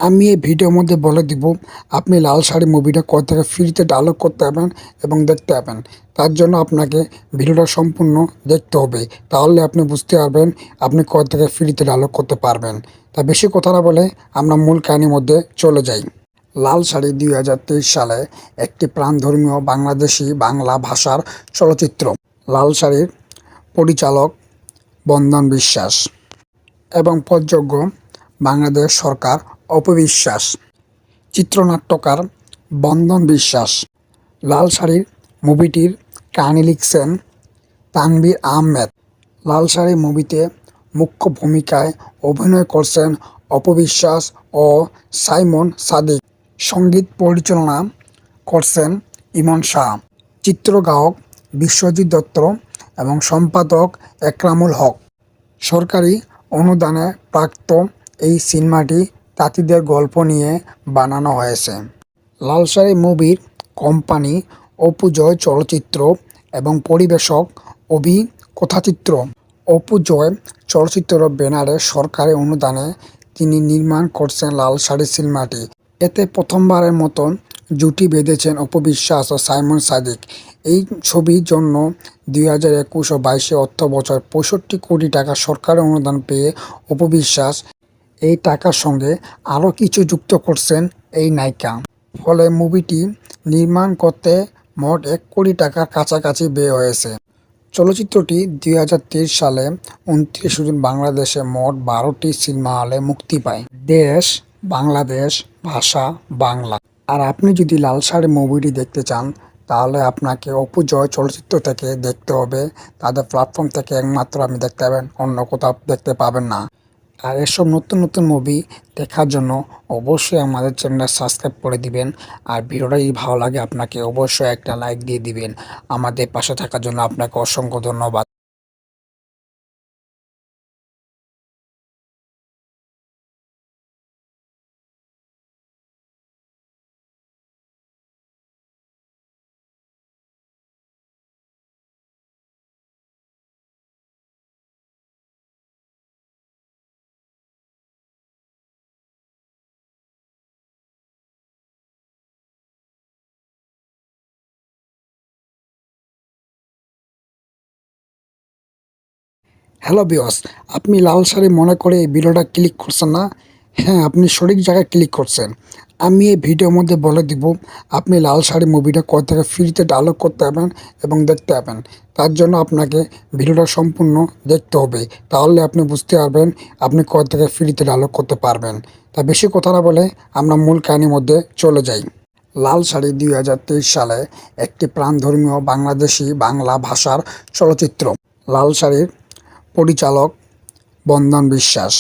আমি এই ভিডিওর মধ্যে বলে দিব আপনি লাল শাড়ি মুভিটা কোথা থেকে ফ্রিতে ডাউনলোড করতে পারবেন এবং দেখতে পাবেন। তার জন্য আপনাকে ভিডিওটা সম্পূর্ণ দেখতে হবে, তাহলে আপনি বুঝতে পারবেন আপনি কোথা থেকে ফ্রিতে ডাউনলোড করতে পারবেন। তা বেশি কথা না বলে আমরা মূল কাহিনীর মধ্যে চলে যাই। লাল শাড়ি 2023 সালে একটি প্রাণধর্মীয় বাংলাদেশি বাংলা ভাষার চলচ্চিত্র। লাল শাড়ির পরিচালক বন্দন বিশ্বাস এবং প্রযোজক বাংলাদেশ সরকার অপবিশ্বাস, চিত্রনাট্যকার বন্দন বিশ্বাস। লাল শাড়ির মুভিটির কাহিনী লিখছেন তানভীর আহমেদ। লাল শাড়ি মুভিতে মুখ্য ভূমিকায় অভিনয় করছেন অপবিশ্বাস ও সাইমন সাদিক। সঙ্গীত পরিচালনা করছেন ইমন শাহ। চিত্রগ্রাহক বিশ্বজিৎ দত্ত এবং সম্পাদক একরামুল হক। সরকারি অনুদানে প্রাপ্ত এই সিনেমাটি তাঁতিদের গল্প নিয়ে বানানো হয়েছে। লাল শাড়ি মুভির কোম্পানি অপু জয় চলচ্চিত্র এবং পরিবেশক অভি কথাচিত্র। অপু জয় চলচ্চিত্র ব্যানারে সরকারি অনুদানে তিনি নির্মাণ করছেন লাল শাড়ি সিনেমাটি। এতে প্রথমবারের মতন জুটি বেঁধেছেন অপবিশ্বাস ও সাইমন সাদিক। এই ছবির জন্য 2021 ও 22 অর্থ বছর 65 কোটি টাকা সরকারি অনুদান পেয়ে অপু বিশ্বাস এই টাকার সঙ্গে আরও কিছু যুক্ত করছেন এই নায়িকা। ফলে মুভিটি নির্মাণ করতে মোট 1 কোটি টাকার কাছাকাছি ব্যয় হয়েছে। চলচ্চিত্রটি 2023 সালে 29 জুন বাংলাদেশে মোট 12টি সিনেমা হলে মুক্তি পায়। দেশ বাংলাদেশ, ভাষা বাংলা। আর আপনি যদি লাল সারি মুভিটি দেখতে চান তাহলে আপনাকে অপু জয় চলচ্চিত্র থেকে দেখতে হবে। তাদের প্ল্যাটফর্ম থেকে একমাত্র আপনি দেখতে পাবেন, অন্য কোথাও দেখতে পাবেন না। আর এসব নতুন নতুন মুভি দেখার জন্য অবশ্যই আমাদের চ্যানেলটা সাবস্ক্রাইব করে দিবেন। আর ভিডিওটা যদি ভালো লাগে আপনাকে অবশ্যই একটা লাইক দিয়ে দিবেন। আমাদের পাশে থাকার জন্য আপনাকে অসংখ্য ধন্যবাদ। হ্যালো ভিউয়ার্স, আপনি লাল শাড়ি মনে করে এই ভিডিওটা ক্লিক করছেন না? হ্যাঁ, আপনি সঠিক জায়গায় ক্লিক করছেন। আমি এই ভিডিওর মধ্যে বলে দিব আপনি লাল শাড়ি মুভিটা কোথা থেকে ফ্রিতে ডাউনলোড করতে পারবেন এবং দেখতে পাবেন। তার জন্য আপনাকে ভিডিওটা সম্পূর্ণ দেখতে হবে, তাহলে আপনি বুঝতে পারবেন আপনি কোথা থেকে ফ্রিতে ডাউনলোড করতে পারবেন। তা বেশি কথা না বলে আমরা মূল কাহিনীর মধ্যে চলে যাই। লাল শাড়ি 2023 সালে একটি প্রাণধর্মীয় বাংলাদেশি বাংলা ভাষার চলচ্চিত্র। লাল শাড়ির পরিচালক বন্দন বিশ্বাস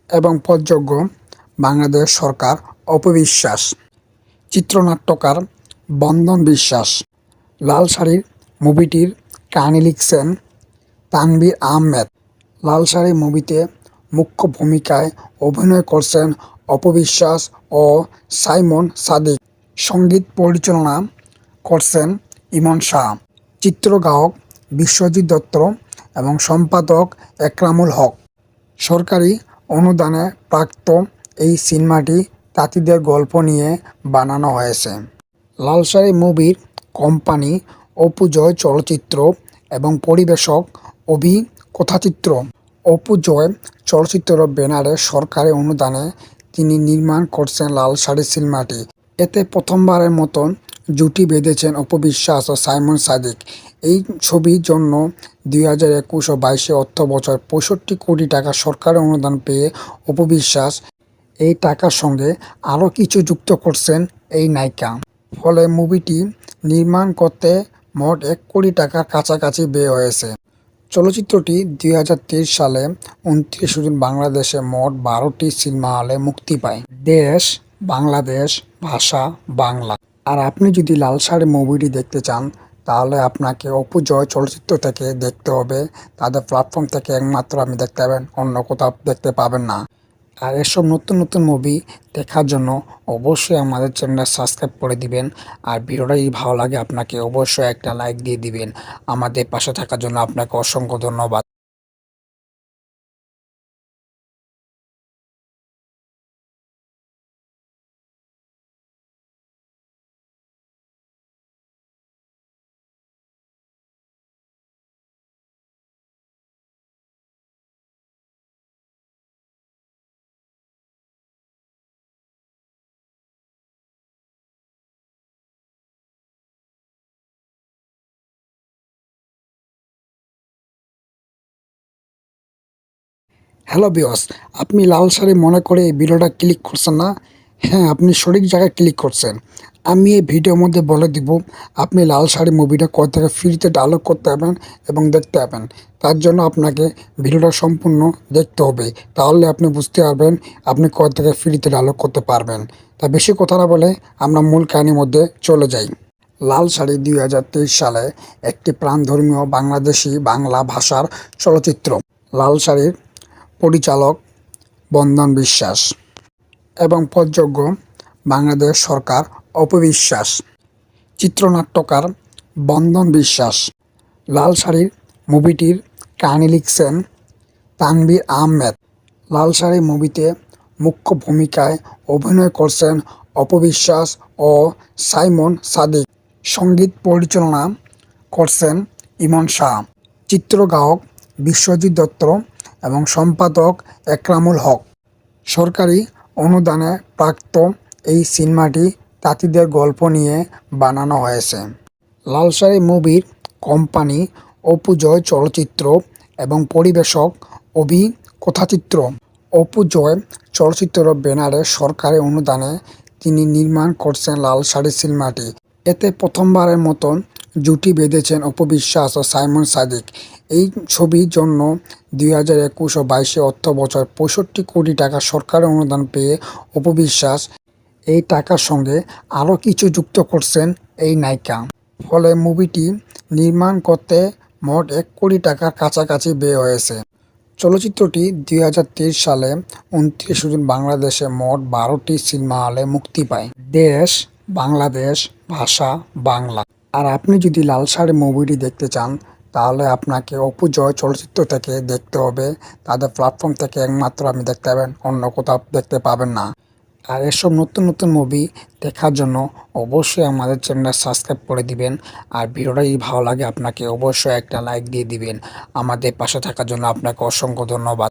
এবং প্রযোজক বাংলাদেশ সরকার অপু বিশ্বাস, চিত্রনাট্যকার বন্দন বিশ্বাস। লাল শাড়ির মুভিটির কাহিনী লিখছেন তানভীর আহমেদ। লাল শাড়ি মুভিতে মুখ্য ভূমিকায় অভিনয় করছেন অপু বিশ্বাস ও সাইমন সাদিক। সঙ্গীত পরিচালনা করছেন ইমন শাহ। চিত্রগ্রাহক বিশ্বজিৎ দত্ত এবং সম্পাদক একরামুল হক। সরকারি অনুদানে প্রাপ্ত এই সিনেমাটি তাঁতিদের গল্প নিয়ে বানানো হয়েছে। লাল শাড়ি মুভির কোম্পানি অপু জয় চলচ্চিত্র এবং পরিবেশক অভি কথাচিত্র। অপু জয় চলচ্চিত্র ব্যানারে সরকারি অনুদানে তিনি নির্মাণ করছেন লাল শাড়ি সিনেমাটি। এতে প্রথমবারের মতন জুটি বেঁধেছেন অপু বিশ্বাস ও সাইমন সাদিক। এই ছবির জন্য 2021 ও 22 অর্থ বছর 65 কোটি টাকা সরকারি অনুদান পেয়ে অপু বিশ্বাস এই টাকার সঙ্গে আরও কিছু যুক্ত করছেন এই নায়িকা। ফলে মুভিটি নির্মাণ করতে মোট 1 কোটি টাকার কাছাকাছি ব্যয় হয়েছে। চলচ্চিত্রটি 2023 সালে 29 জুন বাংলাদেশে মোট 12টি সিনেমা হলে মুক্তি পায়। দেশ বাংলাদেশ, ভাষা বাংলা। আর আপনি যদি লাল শাড়ি মুভিটি দেখতে চান তাহলে আপনাকে অপু জয় চলচ্চিত্র থেকে দেখতে হবে। তাদের প্ল্যাটফর্ম থেকে একমাত্র আপনি দেখতে পাবেন, অন্য কোথাও দেখতে পাবেন না। আর এসব নতুন নতুন মুভি দেখার জন্য অবশ্যই আমাদের চ্যানেলটা সাবস্ক্রাইব করে দিবেন। আর ভিডিওটা যদি ভালো লাগে আপনাকে অবশ্যই একটা লাইক দিয়ে দিবেন। আমাদের পাশে থাকার জন্য আপনাকে অসংখ্য ধন্যবাদ। হ্যালো ভিউয়ার্স, আপনি লাল শাড়ি মনে করে এই ভিডিওটা ক্লিক করছেন না? হ্যাঁ, আপনি সঠিক জায়গায় ক্লিক করছেন। আমি এই ভিডিওর মধ্যে বলে দিব আপনি লাল শাড়ি মুভিটা কোথা থেকে ফ্রিতে ডাউনলোড করতে পারবেন এবং দেখতে পাবেন। তার জন্য আপনাকে ভিডিওটা সম্পূর্ণ দেখতে হবে, তাহলে আপনি বুঝতে পারবেন আপনি কোথা থেকে ফ্রিতে ডাউনলোড করতে পারবেন। তা বেশি কথা না বলে আমরা মূল কাহিনীর মধ্যে চলে যাই। লাল শাড়ি 2023 সালে একটি প্রাণধর্মীয় বাংলাদেশি বাংলা ভাষার চলচ্চিত্র। লাল শাড়ির পরিচালক বন্দন বিশ্বাস এবং প্রযোজক বাংলাদেশ সরকার অপু বিশ্বাস, চিত্রনাট্যকার বন্দন বিশ্বাস। লাল শাড়ির মুভিটির কাহিনী লিখছেন তানভীর আহমেদ। লাল শাড়ি মুভিতে মুখ্য ভূমিকায় অভিনয় করছেন অপু বিশ্বাস ও সাইমন সাদিক। সঙ্গীত পরিচালনা করছেন ইমন শাহ, চিত্রগ্রাহক বিশ্বজিৎ দত্ত এবং সম্পাদক একরামুল হক। সরকারি অনুদানে প্রাপ্ত এই সিনেমাটি তাঁতিদের গল্প নিয়ে বানানো হয়েছে। লালসারি মুভির কোম্পানি অপু জয় চলচ্চিত্র এবং পরিবেশক অভি কথাচিত্র। অপু জয় চলচ্চিত্র ব্যানারে সরকারি অনুদানে তিনি নির্মাণ করছেন লালসারি সিনেমাটি। এতে প্রথমবারের মতন জুটি বেঁধেছেন অপু বিশ্বাস ও সাইমন সাদিক। এই ছবির জন্য 2021 ও 22 অর্থবছর 65 কোটি টাকা সরকারি অনুদান পেয়ে অপু বিশ্বাস এই টাকার সঙ্গে আরও কিছু যুক্ত করছেন এই নায়িকা। ফলে মুভিটি নির্মাণ করতে মোট 1 কোটি টাকার কাছাকাছি ব্যয় হয়েছে। চলচ্চিত্রটি 2023 সালে 29 জুন বাংলাদেশে মোট 12টি সিনেমা হলে মুক্তি পায়। দেশ বাংলাদেশ, ভাষা বাংলা। আর আপনি যদি লালসারি মুভিটি দেখতে চান তাহলে আপনাকে অপু জয় চলচ্চিত্র থেকে দেখতে হবে। তাদের প্ল্যাটফর্ম থেকে একমাত্র আপনি দেখতে পাবেন, অন্য কোথাও দেখতে পাবেন না। আর এসব নতুন নতুন মুভি দেখার জন্য অবশ্যই আমাদের চ্যানেলটা সাবস্ক্রাইব করে দিবেন। আর ভিডিওটা যদি ভালো লাগে আপনাকে অবশ্যই একটা লাইক দিয়ে দিবেন। আমাদের পাশে থাকার জন্য আপনাকে অসংখ্য ধন্যবাদ।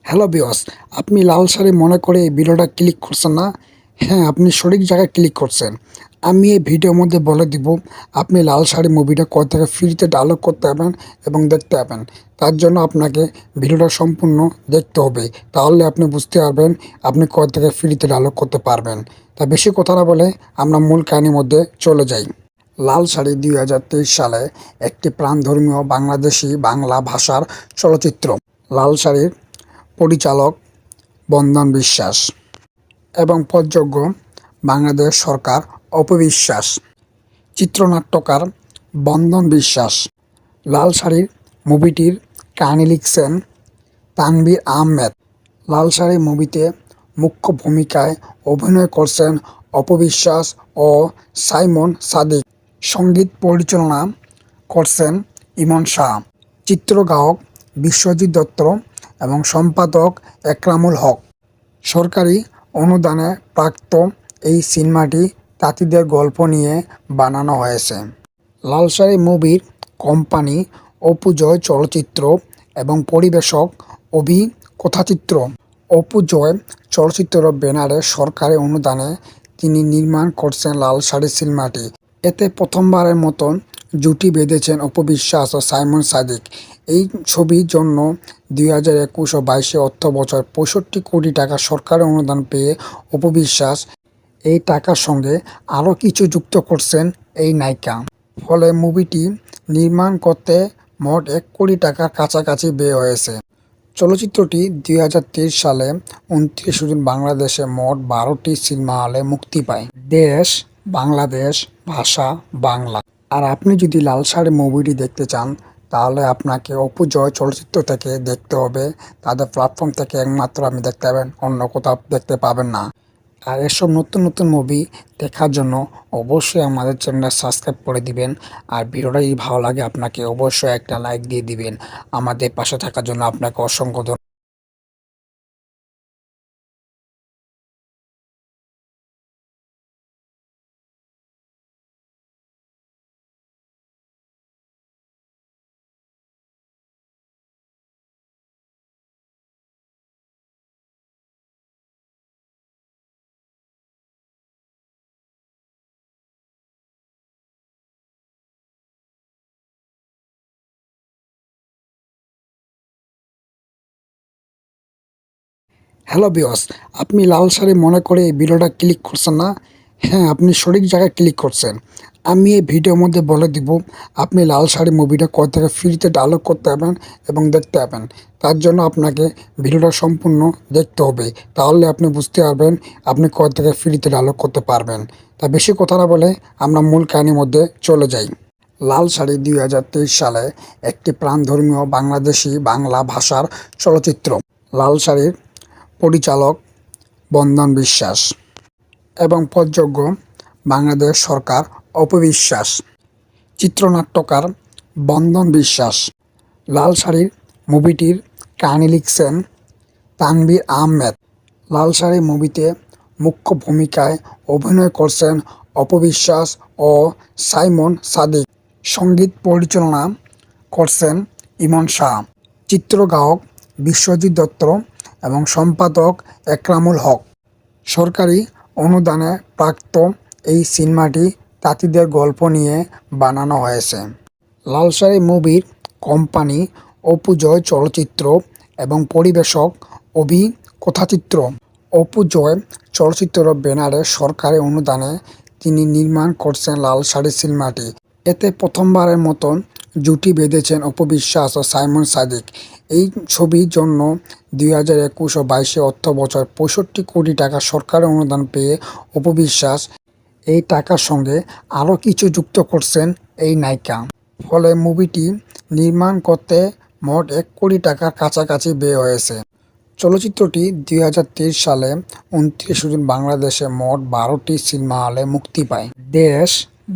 হ্যালো ভিউয়ার্স, আপনি লালসারি মনে করে এই ভিডিওটা ক্লিক করছেন না? হ্যাঁ, আপনি সঠিক জায়গায় ক্লিক করছেন। আমি এই ভিডিওর মধ্যে বলে দিব আপনি লালসারি মুভিটা কোথা থেকে ফ্রিতে ডাউনলোড করতে পারবেন এবং দেখতে পাবেন। তার জন্য আপনাকে ভিডিওটা সম্পূর্ণ দেখতে হবে, তাহলে আপনি বুঝতে পারবেন আপনি কোথা থেকে ফ্রিতে ডাউনলোড করতে পারবেন। তা বেশি কথা না বলে আমরা মূল কাহিনীর মধ্যে চলে যাই। লালসারি 2023 সালে একটি প্রাণধর্মীয় বাংলাদেশি বাংলা ভাষার চলচ্চিত্র। লালসারির পরিচালক বন্দন বিশ্বাস এবং প্রযোজক বাংলাদেশ সরকার অপু বিশ্বাস, চিত্রনাট্যকার বন্দন বিশ্বাস। লালসারির মুভিটির কাহিনী লিখছেন তানভীর আহমেদ। লালসারি মুভিতে মুখ্য ভূমিকায় অভিনয় করছেন অপু বিশ্বাস ও সাইমন সাদিক। সঙ্গীত পরিচালনা করছেন ইমন শাহ, চিত্রগ্রাহক বিশ্বজিৎ দত্ত এবং সম্পাদক একরামুল হক। সরকারি অনুদানে প্রাপ্ত এই সিনেমাটি তাঁতিদের গল্প নিয়ে বানানো হয়েছে। লালসারি মুভির কোম্পানি অপু জয় চলচ্চিত্র এবং পরিবেশক অভি কথাচিত্র। অপু জয় চলচ্চিত্র ব্যানারে সরকারি অনুদানে তিনি নির্মাণ করছেন লালসারি সিনেমাটি। এতে প্রথমবারের মতন জুটি বেঁধেছেন অপু বিশ্বাস ও সাইমন সাদিক। এই ছবির জন্য 2021 ও 22 অর্থবছর 65 কোটি টাকা সরকারি অনুদান পেয়ে অপু বিশ্বাস এই টাকার সঙ্গে আরও কিছু যুক্ত করছেন এই নায়িকা। ফলে মুভিটি নির্মাণ করতে মোট 1 কোটি টাকার কাছাকাছি ব্যয় হয়েছে। চলচ্চিত্রটি 2023 সালে 29 জুন বাংলাদেশে মোট 12টি সিনেমা হলে মুক্তি পায়। দেশ বাংলাদেশ, ভাষা বাংলা। আর আপনি যদি লালসারি মুভিটি দেখতে চান তাহলে আপনাকে অপু জয় চলচ্চিত্র থেকে দেখতে হবে। তাদের প্ল্যাটফর্ম থেকে একমাত্র আপনি দেখতে পাবেন, অন্য কোথাও দেখতে পাবেন না। আর এসব নতুন নতুন মুভি দেখার জন্য অবশ্যই আমাদের চ্যানেলটা সাবস্ক্রাইব করে দিবেন। আর ভিডিওটা যদি ভালো লাগে আপনাকে অবশ্যই একটা লাইক দিয়ে দিবেন। আমাদের পাশে থাকার জন্য আপনাকে অসংখ্য ধন্যবাদ। হ্যালো ভিউয়ার্স, আপনি লালসারি মনে করে এই ভিডিওটা ক্লিক করছেন না? হ্যাঁ, আপনি সঠিক জায়গায় ক্লিক করছেন। আমি এই ভিডিওর মধ্যে বলে দিব আপনি লালসারি মুভিটা কোথা থেকে ফ্রিতে ডাউনলোড করতে পারবেন এবং দেখতে পাবেন। তার জন্য আপনাকে ভিডিওটা সম্পূর্ণ দেখতে হবে, তাহলে আপনি বুঝতে পারবেন আপনি কোথা থেকে ফ্রিতে ডাউনলোড করতে পারবেন। তা বেশি কথা না বলে আমরা মূল কাহিনীর মধ্যে চলে যাই। লাল শাড়ি ২০২৩ সালে একটি প্রাণধর্মীয় বাংলাদেশি বাংলা ভাষার চলচ্চিত্র। লাল শাড়ির পরিচালক বন্দন বিশ্বাস এবং প্রযোজক বাংলাদেশ সরকার অপবিশ্বাস, চিত্রনাট্যকার বন্দন বিশ্বাস। লাল শাড়ির মুভিটির কাহিনী লিখছেন তানভীর আহমেদ। লাল শাড়ি মুভিতে মুখ্য ভূমিকায় অভিনয় করছেন অপবিশ্বাস ও সাইমন সাদিক। সঙ্গীত পরিচালনা করছেন ইমন শাহ। চিত্রগ্রাহক বিশ্বজিৎ দত্ত এবং সম্পাদক একরামুল হক। সরকারি অনুদানে প্রাপ্ত এই সিনেমাটি তাঁতিদের গল্প নিয়ে বানানো হয়েছে। লাল শাড়ি মুভির কোম্পানি অপু জয় চলচ্চিত্র এবং পরিবেশক অভি কথাচিত্র। অপু জয় চলচ্চিত্র ব্যানারে সরকারি অনুদানে তিনি নির্মাণ করছেন লাল শাড়ি সিনেমাটি। এতে প্রথমবারের মতন জুটি বেঁধেছেন অপবিশ্বাস ও সাইমন সাদিক। এই ছবির জন্য ২০২১ ও ২২ অর্থবছর ৬৫ কোটি টাকা সরকারি অনুদান পেয়ে অপবিশ্বাস এই টাকার সঙ্গে আরও কিছু যুক্ত করছেন এই নায়িকা। ফলে মুভিটি নির্মাণ করতে মোট ১ কোটি টাকার কাছাকাছি ব্যয় হয়েছে। চলচ্চিত্রটি ২০২৩ সালে ২৯ জুন বাংলাদেশে মোট ১২টি সিনেমা হলে মুক্তি পায়। দেশ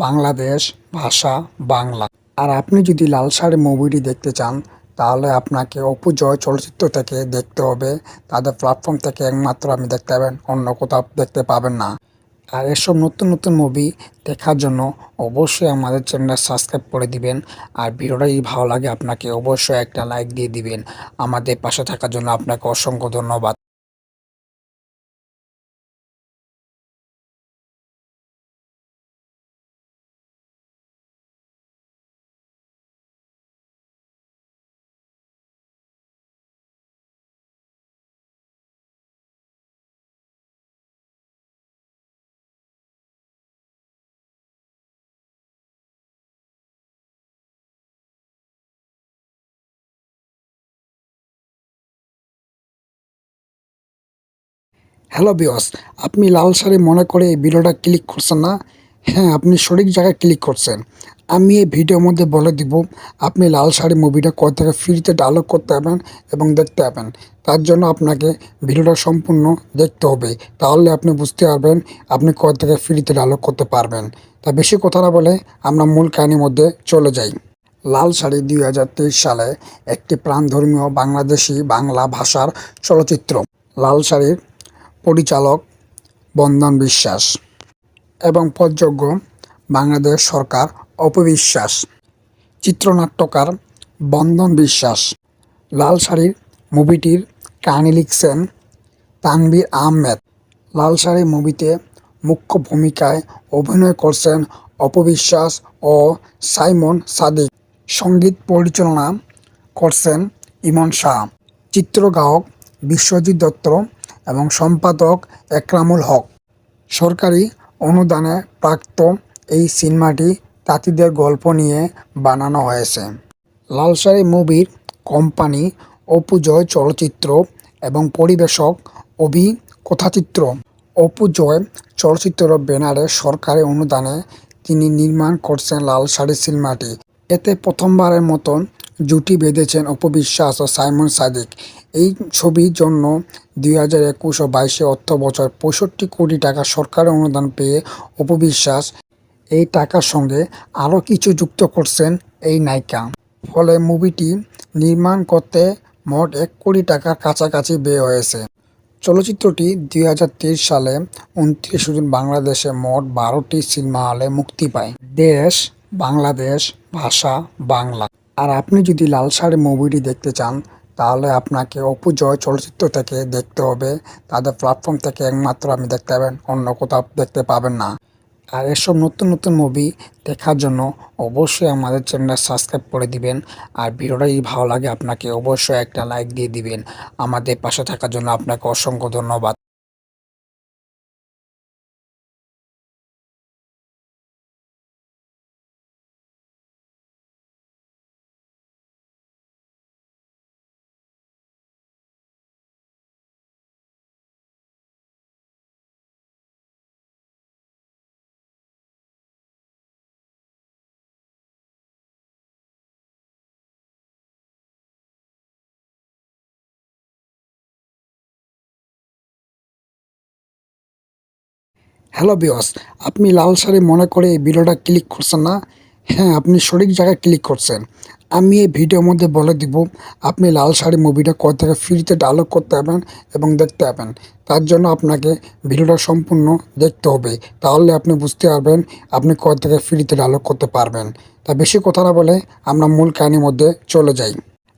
বাংলাদেশ, ভাষা বাংলা। আর আপনি যদি লাল শাড়ি মুভিটি দেখতে চান তাহলে আপনাকে অপু জয় চলচ্চিত্র থেকে দেখতে হবে। তাদের প্ল্যাটফর্ম থেকে একমাত্র আপনি দেখতে পাবেন, অন্য কোথাও দেখতে পাবেন না। আর এসব নতুন নতুন মুভি দেখার জন্য অবশ্যই আমাদের চ্যানেলটা সাবস্ক্রাইব করে দিবেন। আর ভিডিওটা যদি ভালো লাগে আপনাকে অবশ্যই একটা লাইক দিয়ে দিবেন। আমাদের পাশে থাকার জন্য আপনাকে অসংখ্য ধন্যবাদ। হ্যালো ভিউয়ার্স, আপনি লাল শাড়ি মনে করে এই ভিডিওটা ক্লিক করছেন না? হ্যাঁ, আপনি সঠিক জায়গায় ক্লিক করছেন। আমি এই ভিডিওর মধ্যে বলে দিব আপনি লাল শাড়ি মুভিটা কোথা থেকে ফ্রিতে ডাউনলোড করতে পারবেন এবং দেখতে পাবেন। তার জন্য আপনাকে ভিডিওটা সম্পূর্ণ দেখতে হবে, তাহলে আপনি বুঝতে পারবেন আপনি কোথা থেকে ফ্রিতে ডাউনলোড করতে পারবেন। তা বেশি কথা না বলে আমরা মূল কাহিনীর মধ্যে চলে যাই। লাল শাড়ি ২০২৩ সালে একটি প্রাণধর্মীয় বাংলাদেশি বাংলা ভাষার চলচ্চিত্র। লাল শাড়ির পরিচালক বন্দন বিশ্বাস এবং প্রযোজক বাংলাদেশ সরকার অপবিশ্বাস, চিত্রনাট্যকার বন্দন বিশ্বাস। লাল শাড়ির মুভিটির কাহিনী লিখছেন তানভীর আহমেদ। লাল শাড়ি মুভিতে মুখ্য ভূমিকায় অভিনয় করছেন অপবিশ্বাস ও সাইমন সাদিক। সঙ্গীত পরিচালনা করছেন ইমন শাহ। চিত্রগ্রাহক বিশ্বজিৎ দত্ত এবং সম্পাদক একরামুল হক। সরকারি অনুদানে প্রাপ্ত এই সিনেমাটি তাঁতিদের গল্প নিয়ে বানানো হয়েছে। লাল শাড়ি মুভির কোম্পানি অপু জয় চলচ্চিত্র এবং পরিবেশক অভি কথাচিত্র। অপু জয় চলচ্চিত্র ব্যানারে সরকারি অনুদানে তিনি নির্মাণ করছেন লাল শাড়ি সিনেমাটি। এতে প্রথমবারের মতন জুটি বেঁধেছেন অপবিশ্বাস ও সাইমন সাদিক। এই ছবির জন্য ২০২১ ও ২২ অর্থবছর ৬৫ কোটি টাকা সরকারি অনুদান পেয়ে অপবিশ্বাস এই টাকার সঙ্গে আরও কিছু যুক্ত করছেন এই নায়িকা। ফলে মুভিটি নির্মাণ করতে মোট ১ কোটি টাকার কাছাকাছি ব্যয় হয়েছে। চলচ্চিত্রটি ২০২৩ সালে ২৯ জুন বাংলাদেশে মোট ১২টি সিনেমা হলে মুক্তি পায়। দেশ বাংলাদেশ, ভাষা বাংলা। আর আপনি যদি লাল শাড়ি মুভিটি দেখতে চান তাহলে আপনাকে অপু জয় চলচ্চিত্র থেকে দেখতে হবে। তাদের প্ল্যাটফর্ম থেকে একমাত্র আপনি দেখতে পাবেন, অন্য কোথাও দেখতে পাবেন না। আর এসব নতুন নতুন মুভি দেখার জন্য অবশ্যই আমাদের চ্যানেলটা সাবস্ক্রাইব করে দিবেন। আর ভিডিওটা যদি ভালো লাগে আপনাকে অবশ্যই একটা লাইক দিয়ে দিবেন। আমাদের পাশে থাকার জন্য আপনাকে অসংখ্য ধন্যবাদ। হ্যালো ভিউয়ার্স, আপনি লাল শাড়ি মনে করে এই ভিডিওটা ক্লিক করছেন না? হ্যাঁ, আপনি সঠিক জায়গায় ক্লিক করছেন। আমি এই ভিডিওর মধ্যে বলে দিব আপনি লাল শাড়ি মুভিটা কোথা থেকে ফ্রিতে ডাউনলোড করতে পারবেন এবং দেখতে পাবেন। তার জন্য আপনাকে ভিডিওটা সম্পূর্ণ দেখতে হবে। তাহলে আপনি বুঝতে পারবেন আপনি কোথা থেকে ফ্রিতে ডাউনলোড করতে পারবেন। তা বেশি কথা না বলে আমরা মূল কাহিনীর মধ্যে চলে যাই।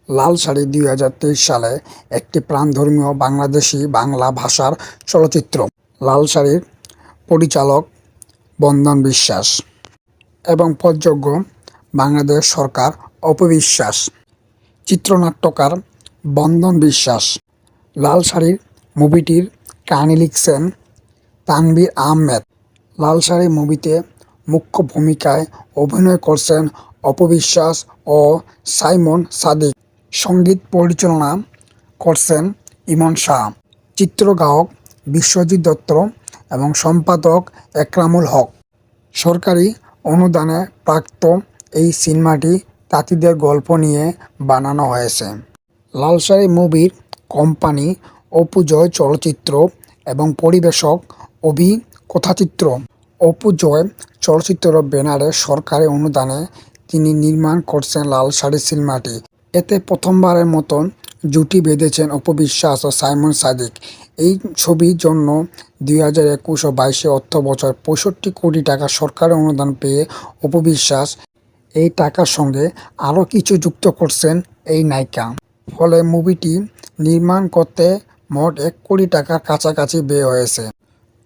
লাল শাড়ি 2023 সালে একটি প্রাণধর্মীয় বাংলাদেশি বাংলা ভাষার চলচ্চিত্র। লাল শাড়ির পরিচালক বন্দন বিশ্বাস এবং প্রযোজক বাংলাদেশ সরকার অপবিশ্বাস, চিত্রনাট্যকার বন্দন বিশ্বাস। লাল শাড়ির মুভিটির কাহিনী লিখছেন তানভীর আহমেদ। লাল শাড়ি মুভিতে মুখ্য ভূমিকায় অভিনয় করছেন অপবিশ্বাস ও সাইমন সাদিক। সঙ্গীত পরিচালনা করছেন ইমন শাহ, চিত্রগ্রাহক বিশ্বজিৎ দত্ত এবং সম্পাদক একরামুল হক। সরকারি অনুদানে প্রাপ্ত এই সিনেমাটি তাঁতিদের গল্প নিয়ে বানানো হয়েছে। লাল শাড়ি মুভির কোম্পানি অপু জয় চলচ্চিত্র এবং পরিবেশক অভি কথাচিত্র। অপু জয় চলচ্চিত্র ব্যানারে সরকারি অনুদানে তিনি নির্মাণ করছেন লাল শাড়ি সিনেমাটি। এতে প্রথমবারের মতন জুটি বেঁধেছেন অপবিশ্বাস ও সাইমন সাদিক। এই ছবির জন্য 2021 ও 22 অর্থবছর 65 কোটি টাকা সরকারি অনুদান পেয়ে অপবিশ্বাস এই টাকার সঙ্গে আরও কিছু যুক্ত করছেন এই নায়িকা। ফলে মুভিটি নির্মাণ করতে মোট 1 কোটি টাকার কাছাকাছি ব্যয় হয়েছে।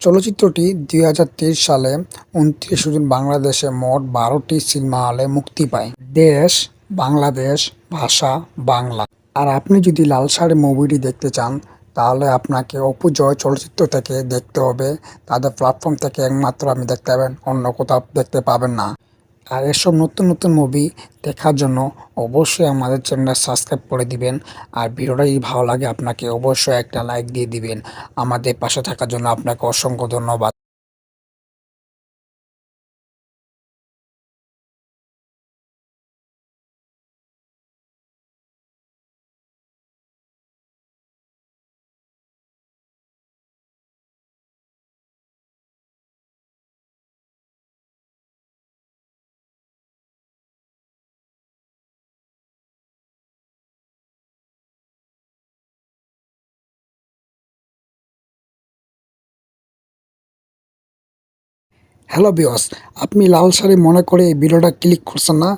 চলচ্চিত্রটি 2023 সালে 29 জুন বাংলাদেশে মোট 12টি সিনেমা হলে মুক্তি পায়। দেশ বাংলাদেশ, ভাষা বাংলা। আর আপনি যদি লাল শাড়ি মুভিটি দেখতে চান তাহলে আপনাকে অপু জয় চলচ্চিত্র থেকে দেখতে হবে। তাদের প্ল্যাটফর্ম থেকে একমাত্র আপনি দেখতে পাবেন, অন্য কোথাও দেখতে পাবেন না। আর এসব নতুন নতুন মুভি দেখার জন্য অবশ্যই আমাদের চ্যানেলটা সাবস্ক্রাইব করে দিবেন। আর ভিডিওটা যদি ভালো লাগে আপনাকে অবশ্যই একটা লাইক দিয়ে দিবেন। আমাদের পাশে থাকার জন্য আপনাকে অসংখ্য ধন্যবাদ। হ্যালো ভিউয়ার্স, আপনি লাল শাড়ি মনে করে এই ভিডিওটা ক্লিক করছেন না?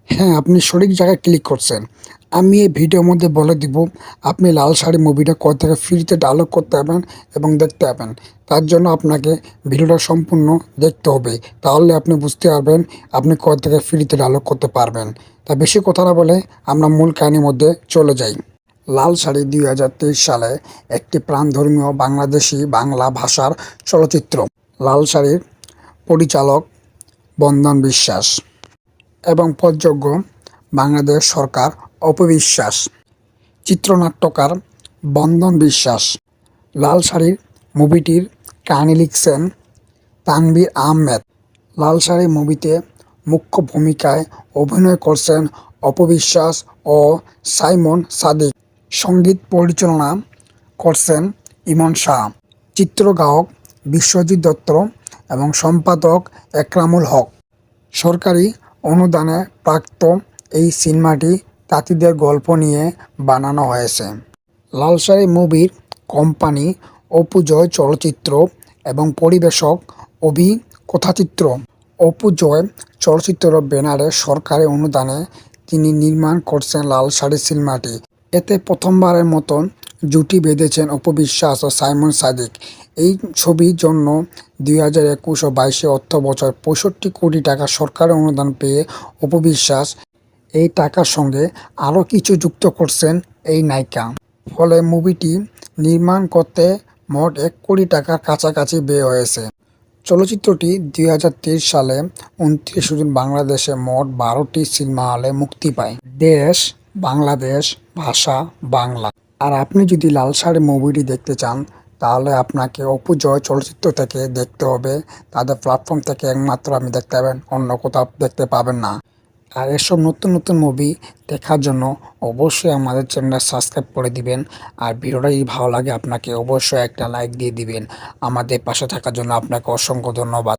হ্যাঁ, আপনি সঠিক জায়গায় ক্লিক করছেন। আমি এই ভিডিওর মধ্যে বলে দিব আপনি লাল শাড়ি মুভিটা কোথা থেকে ফ্রিতে ডাউনলোড করতে পারবেন এবং দেখতে পাবেন। তার জন্য আপনাকে ভিডিওটা সম্পূর্ণ দেখতে হবে। তাহলে আপনি বুঝতে পারবেন আপনি কোথা থেকে ফ্রিতে ডাউনলোড করতে পারবেন। তা বেশি কথা না বলে আমরা মূল কাহিনীর মধ্যে চলে যাই। লাল শাড়ি 2023 সালে একটি প্রাণধর্মীয় বাংলাদেশি বাংলা ভাষার চলচ্চিত্র। লাল শাড়ির পরিচালক বন্দন বিশ্বাস এবং প্রযোজক বাংলাদেশ সরকার অপবিশ্বাস, চিত্রনাট্যকার বন্দন বিশ্বাস। লাল শাড়ির মুভিটির কাহিনী লিখছেন তানভীর আহমেদ। লাল শাড়ি মুভিতে মুখ্য ভূমিকায় অভিনয় করছেন অপবিশ্বাস ও সাইমন সাদিক। সঙ্গীত পরিচালনা করছেন ইমন শাহ, চিত্রগ্রাহক বিশ্বজিৎ দত্ত এবং সম্পাদক একরামুল হক। সরকারি অনুদানে প্রাপ্ত এই সিনেমাটি তাঁতিদের গল্প নিয়ে বানানো হয়েছে। লাল শাড়ি মুভির কোম্পানি অপু জয় চলচ্চিত্র এবং পরিবেশক অভি কথাচিত্র। অপু জয় চলচ্চিত্র ব্যানারে সরকারি অনুদানে তিনি নির্মাণ করছেন লাল শাড়ি সিনেমাটি। এতে প্রথমবারের মতন জুটি বেঁধেছেন অপবিশ্বাস ও সাইমন সাদিক। এই ছবির জন্য 2021 ও 22 অর্থবছর 65 কোটি টাকা সরকারি অনুদান পেয়ে অপবিশ্বাস এই টাকার সঙ্গে আরও কিছু যুক্ত করছেন এই নায়িকা। ফলে মুভিটি নির্মাণ করতে মোট 1 কোটি টাকার কাছাকাছি ব্যয় হয়েছে। চলচ্চিত্রটি 2023 সালে 29 জুন বাংলাদেশে মোট 12টি সিনেমা হলে মুক্তি পায়। দেশ বাংলাদেশ, ভাষা বাংলা। আর আপনি যদি লাল শাড়ি মুভিটি দেখতে চান তাহলে আপনাকে অপু জয় চলচ্চিত্র থেকে দেখতে হবে। তাদের প্ল্যাটফর্ম থেকে একমাত্র আপনি দেখতে পাবেন, অন্য কোথাও দেখতে পাবেন না। আর এসব নতুন নতুন মুভি দেখার জন্য অবশ্যই আমাদের চ্যানেলটা সাবস্ক্রাইব করে দিবেন। আর ভিডিওটা যদি ভালো লাগে আপনাকে অবশ্যই একটা লাইক দিয়ে দিবেন। আমাদের পাশে থাকার জন্য আপনাকে অসংখ্য ধন্যবাদ।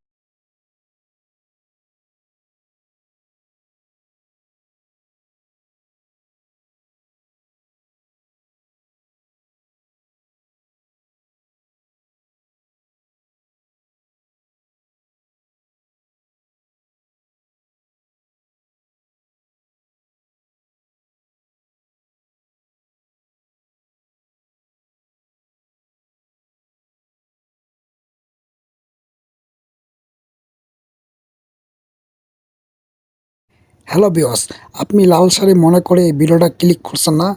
হ্যালো ভিউয়ার্স, আপনি লাল শাড়ি মনে করে এই ভিডিওটা ক্লিক করছেন না?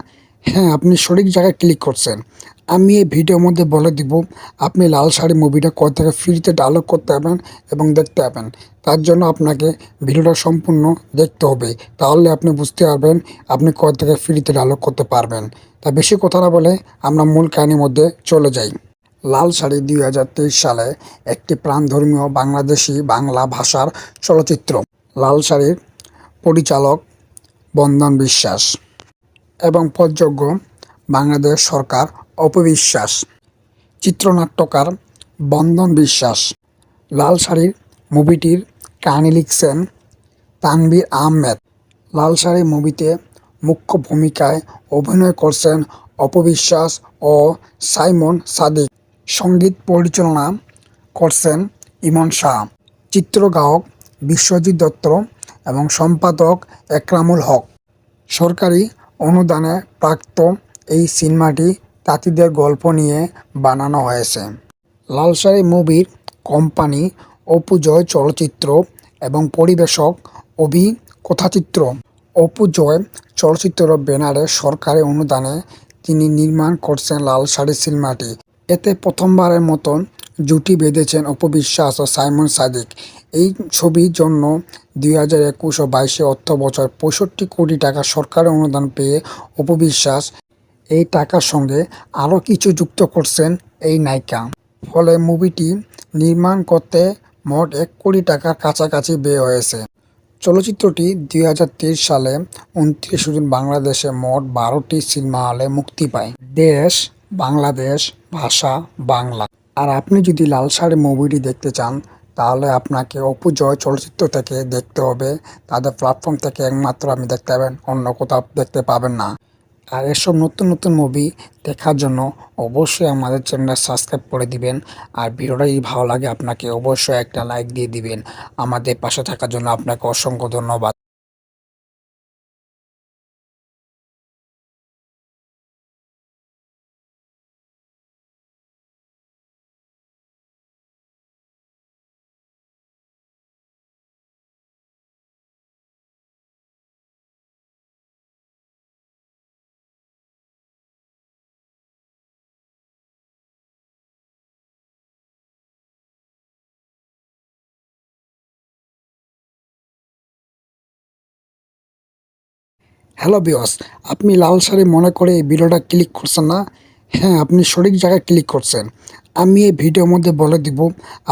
হ্যাঁ, আপনি সঠিক জায়গায় ক্লিক করছেন। আমি এই ভিডিওর মধ্যে বলে দিব আপনি লাল শাড়ি মুভিটা কোথা থেকে ফ্রিতে ডাউনলোড করতে পারবেন এবং দেখতে পাবেন। তার জন্য আপনাকে ভিডিওটা সম্পূর্ণ দেখতে হবে, তাহলে আপনি বুঝতে পারবেন আপনি কোথা থেকে ফ্রিতে ডাউনলোড করতে পারবেন। তা বেশি কথা না বলে আমরা মূল কাহিনীর মধ্যে চলে যাই। লাল শাড়ি 2023 সালে একটি প্রাণধর্মীয় বাংলাদেশি বাংলা ভাষার চলচ্চিত্র। লাল শাড়ির পরিচালক বন্দন বিশ্বাস এবং প্রযোজক বাংলাদেশ সরকার অপবিশ্বাস, চিত্রনাট্যকার বন্দন বিশ্বাস। লাল শাড়ির মুভিটির কাহিনী লিখছেন তানভীর আহমেদ। লাল শাড়ি মুভিতে মুখ্য ভূমিকায় অভিনয় করছেন অপবিশ্বাস ও সাইমন সাদিক। সঙ্গীত পরিচালনা করছেন ইমন শাহ। চিত্রগ্রাহক বিশ্বজিৎ দত্ত এবং সম্পাদক একরামুল হক। সরকারি অনুদানে প্রাপ্ত এই সিনেমাটি তাঁতিদের গল্প নিয়ে বানানো হয়েছে। লাল শাড়ি মুভির কোম্পানি অপু জয় চলচ্চিত্র এবং পরিবেশক অভি কথাচিত্র। অপু জয় চলচ্চিত্র ব্যানারে সরকারি অনুদানে তিনি নির্মাণ করছেন লাল শাড়ি সিনেমাটি। এতে প্রথমবারের মতন জুটি বেঁধেছেন অপবিশ্বাস ও সাইমন সাদিক। এই ছবির জন্য 2021 ও 22 অর্থ বছর 65 কোটি টাকা সরকারি অনুদান পেয়ে অপবিশ্বাস এই টাকার সঙ্গে আরও কিছু যুক্ত করছেন এই নায়িকা। ফলে মুভিটি নির্মাণ করতে মোট 1 কোটি টাকার কাছাকাছি ব্যয় হয়েছে। চলচ্চিত্রটি 2023 সালে 29 জুন বাংলাদেশে মোট 12টি সিনেমা হলে মুক্তি পায়। দেশ বাংলাদেশ, ভাষা বাংলা। আর আপনি যদি লাল শাড়ি মুভিটি দেখতে চান তাহলে আপনাকে অপু জয় চলচ্চিত্র থেকে দেখতে হবে। তাদের প্ল্যাটফর্ম থেকে একমাত্র আপনি দেখতে পাবেন, অন্য কোথাও দেখতে পাবেন না। আর এসব নতুন নতুন মুভি দেখার জন্য অবশ্যই আমাদের চ্যানেলটা সাবস্ক্রাইব করে দিবেন। আর ভিডিওটা যদি ভালো লাগে আপনাকে অবশ্যই একটা লাইক দিয়ে দিবেন। আমাদের পাশে থাকার জন্য আপনাকে অসংখ্য ধন্যবাদ। হ্যালো ভিউয়ার্স, আপনি লাল শাড়ি মনে করে এই ভিডিওটা ক্লিক করছেন না? হ্যাঁ, আপনি সঠিক জায়গায় ক্লিক করছেন। আমি এই ভিডিওর মধ্যে বলে দিব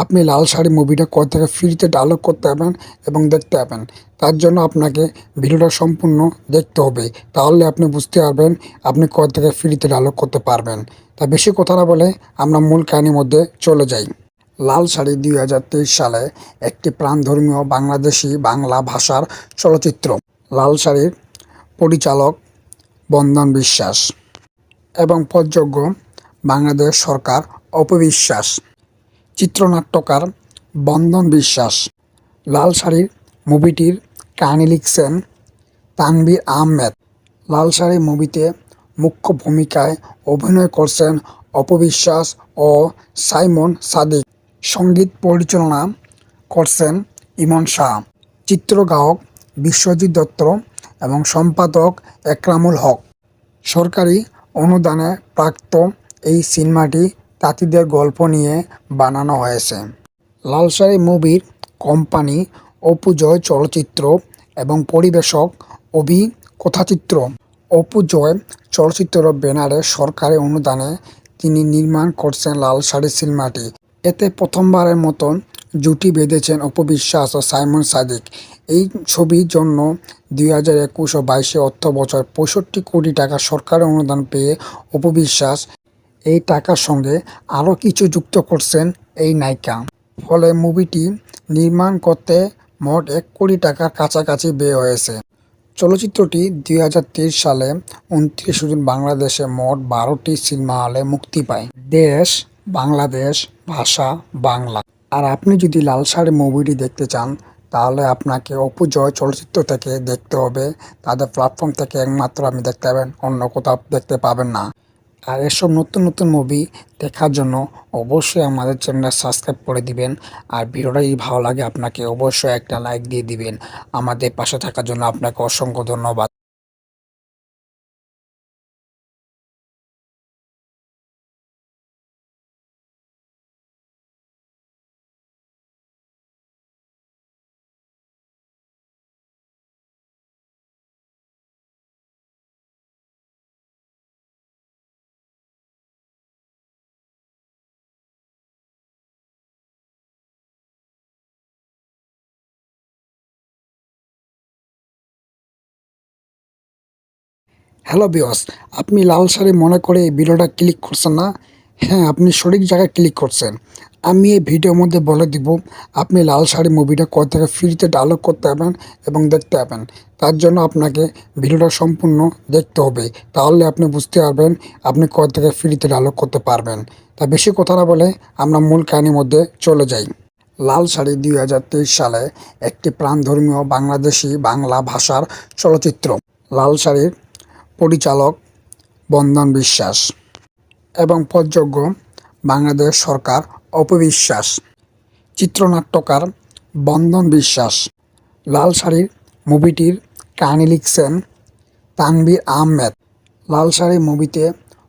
আপনি লাল শাড়ি মুভিটা কোথা থেকে ফ্রিতে ডাউনলোড করতে পারবেন এবং দেখতে পাবেন। তার জন্য আপনাকে ভিডিওটা সম্পূর্ণ দেখতে হবে, তাহলে আপনি বুঝতে পারবেন আপনি কোথা থেকে ফ্রিতে ডাউনলোড করতে পারবেন। তা বেশি কথা না বলে আমরা মূল কাহিনীর মধ্যে চলে যাই। লাল শাড়ি 2023 সালে একটি প্রাণধর্মীয় বাংলাদেশি বাংলা ভাষার চলচ্চিত্র। লাল শাড়ির পরিচালক বন্দন বিশ্বাস এবং প্রযোজক বাংলাদেশ সরকার অপবিশ্বাস, চিত্রনাট্যকার বন্দন বিশ্বাস। লাল শাড়ির মুভিটির কাহিনী লিখছেন তানভীর আহমেদ। লাল শাড়ি মুভিতে মুখ্য ভূমিকায় অভিনয় করছেন অপবিশ্বাস ও সাইমন সাদিক। সঙ্গীত পরিচালনা করছেন ইমন শাহ। চিত্রগ্রাহক বিশ্বজিৎ দত্ত এবং সম্পাদক একরামুল হক। সরকারি অনুদানে প্রাপ্ত এই সিনেমাটি তাঁতিদের গল্প নিয়ে বানানো হয়েছে। লাল শাড়ি মুভির কোম্পানি অপু জয় চলচ্চিত্র এবং পরিবেশক অভি কথাচিত্র। অপু জয় চলচ্চিত্র ব্যানারে সরকারি অনুদানে তিনি নির্মাণ করছেন লাল শাড়ি সিনেমাটি। এতে প্রথমবারের মতন জুটি বেঁধেছেন অপু বিশ্বাস ও সাইমন সাদিক। এই ছবির জন্য 2021 ও 22 অর্থবছর 65 কোটি টাকা সরকারি অনুদান পেয়ে অপু বিশ্বাস এই টাকার সঙ্গে আরও কিছু যুক্ত করছেন এই নায়িকা। ফলে মুভিটি নির্মাণ করতে মোট 1 কোটি টাকার কাছাকাছি ব্যয় হয়েছে। চলচ্চিত্রটি 2023 সালে 29 জুন বাংলাদেশে মোট 12টি সিনেমা হলে মুক্তি পায়। দেশ বাংলাদেশ, ভাষা বাংলা। আর আপনি যদি লাল শাড়ি মুভিটি দেখতে চান তাহলে আপনাকে অপু জয় চলচ্চিত্র থেকে দেখতে হবে। তাদের প্ল্যাটফর্ম থেকে একমাত্র আপনি দেখতে পাবেন, অন্য কোথাও দেখতে পাবেন না। আর এসব নতুন নতুন মুভি দেখার জন্য অবশ্যই আমাদের চ্যানেলটা সাবস্ক্রাইব করে দিবেন। আর ভিডিওটা যদি ভালো লাগে আপনাকে অবশ্যই একটা লাইক দিয়ে দিবেন। আমাদের পাশে থাকার জন্য আপনাকে অসংখ্য ধন্যবাদ। হ্যালো ভিউয়ার্স, আপনি লাল শাড়ি মনে করে এই ভিডিওটা ক্লিক করছেন না? হ্যাঁ, আপনি সঠিক জায়গায় ক্লিক করছেন। আমি এই ভিডিওর মধ্যে বলে দিব আপনি লাল শাড়ি মুভিটা কোথা থেকে ফ্রিতে ডাউনলোড করতে পারবেন এবং দেখতে পাবেন। তার জন্য আপনাকে ভিডিওটা সম্পূর্ণ দেখতে হবে, তাহলে আপনি বুঝতে পারবেন আপনি কোথা থেকে ফ্রিতে ডাউনলোড করতে পারবেন। তা বেশি কথা না বলে আমরা মূল কাহিনীর মধ্যে চলে যাই। লাল শাড়ি 2023 সালে একটি প্রাণধর্মীয় বাংলাদেশি বাংলা ভাষার চলচ্চিত্র। লাল শাড়ির পরিচালক বন্দন বিশ্বাস এবং প্রযোজক বাংলাদেশ সরকার অপু বিশ্বাস, চিত্রনাট্যকার বন্দন বিশ্বাস। লাল শাড়ির মুভিটির কাহিনী লিখছেন তানভীর আহমেদ। লাল শাড়ি মুভিতে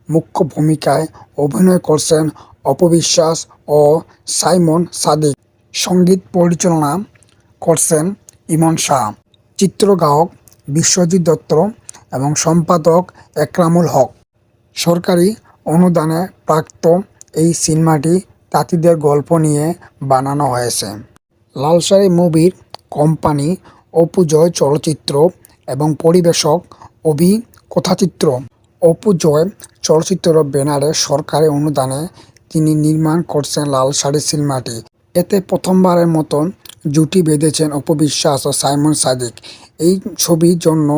মুখ্য ভূমিকায় অভিনয় করছেন অপু বিশ্বাস ও সাইমন সাদিক। সঙ্গীত পরিচালনা করছেন ইমন শাহ, চিত্রগ্রাহক বিশ্বজিৎ দত্ত এবং সম্পাদক একরামুল হক। সরকারি অনুদানে প্রাপ্ত এই সিনেমাটি তাঁতিদের গল্প নিয়ে বানানো হয়েছে। লাল শাড়ি মুভির কোম্পানি অপু জয় চলচ্চিত্র এবং পরিবেশক অভি কথাচিত্র। অপু জয় চলচ্চিত্র ব্যানারে সরকারি অনুদানে তিনি নির্মাণ করছেন লাল শাড়ি সিনেমাটি। এতে প্রথমবারের মতন জুটি বেঁধেছেন অপু বিশ্বাস ও সাইমন সাদিক। এই ছবির জন্য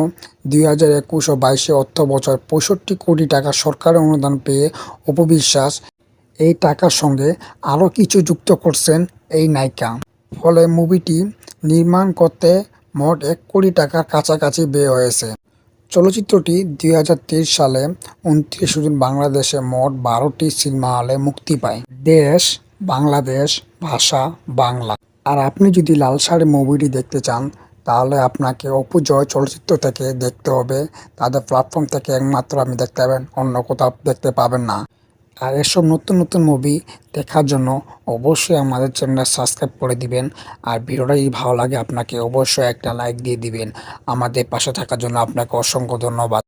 2021 ও 22 অর্থবছর 65 কোটি টাকা সরকারি অনুদান পেয়ে অপু বিশ্বাস এই টাকার সঙ্গে আরও কিছু যুক্ত করছেন এই নায়িকা। ফলে মুভিটি নির্মাণ করতে মোট 1 কোটি টাকার কাছাকাছি ব্যয় হয়েছে। চলচ্চিত্রটি 2023 সালে 29 জুন বাংলাদেশে মোট 12টি সিনেমা হলে মুক্তি পায়। দেশ বাংলাদেশ, ভাষা বাংলা। আর আপনি যদি লাল শাড়ি মুভিটি দেখতে চান তাহলে আপনাকে অপু জয় চলচ্চিত্র থেকে দেখতে হবে। তাদের প্ল্যাটফর্ম থেকে একমাত্র আপনি দেখতে পাবেন, অন্য কোথাও দেখতে পাবেন না। আর এসব নতুন নতুন মুভি দেখার জন্য অবশ্যই আমাদের চ্যানেলটা সাবস্ক্রাইব করে দিবেন। আর ভিডিওটা যদি ভালো লাগে আপনাকে অবশ্যই একটা লাইক দিয়ে দিবেন। আমাদের পাশে থাকার জন্য আপনাকে অসংখ্য ধন্যবাদ।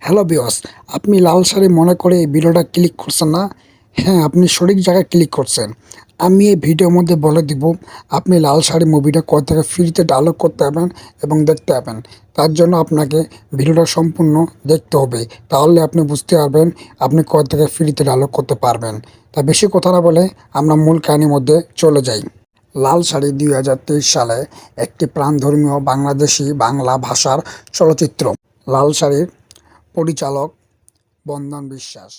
হ্যালো ভিউয়ার্স, আপনি লাল শাড়ি মনে করে এই ভিডিওটা ক্লিক করছেন না? হ্যাঁ, আপনি সঠিক জায়গায় ক্লিক করছেন। আমি এই ভিডিওর মধ্যে বলে দিব আপনি লাল শাড়ি মুভিটা কোথা থেকে ফ্রিতে ডাউনলোড করতে পারবেন এবং দেখতে পাবেন। তার জন্য আপনাকে ভিডিওটা সম্পূর্ণ দেখতে হবে, তাহলে আপনি বুঝতে পারবেন আপনি কোথা থেকে ফ্রিতে ডাউনলোড করতে পারবেন। তা বেশি কথা না বলে আমরা মূল কাহিনীর মধ্যে চলে যাই। লাল শাড়ি 2023 সালে একটি প্রাণধর্মীয় বাংলাদেশি বাংলা ভাষার চলচ্চিত্র। লাল শাড়ির পরিচালক বন্দন বিশ্বাস।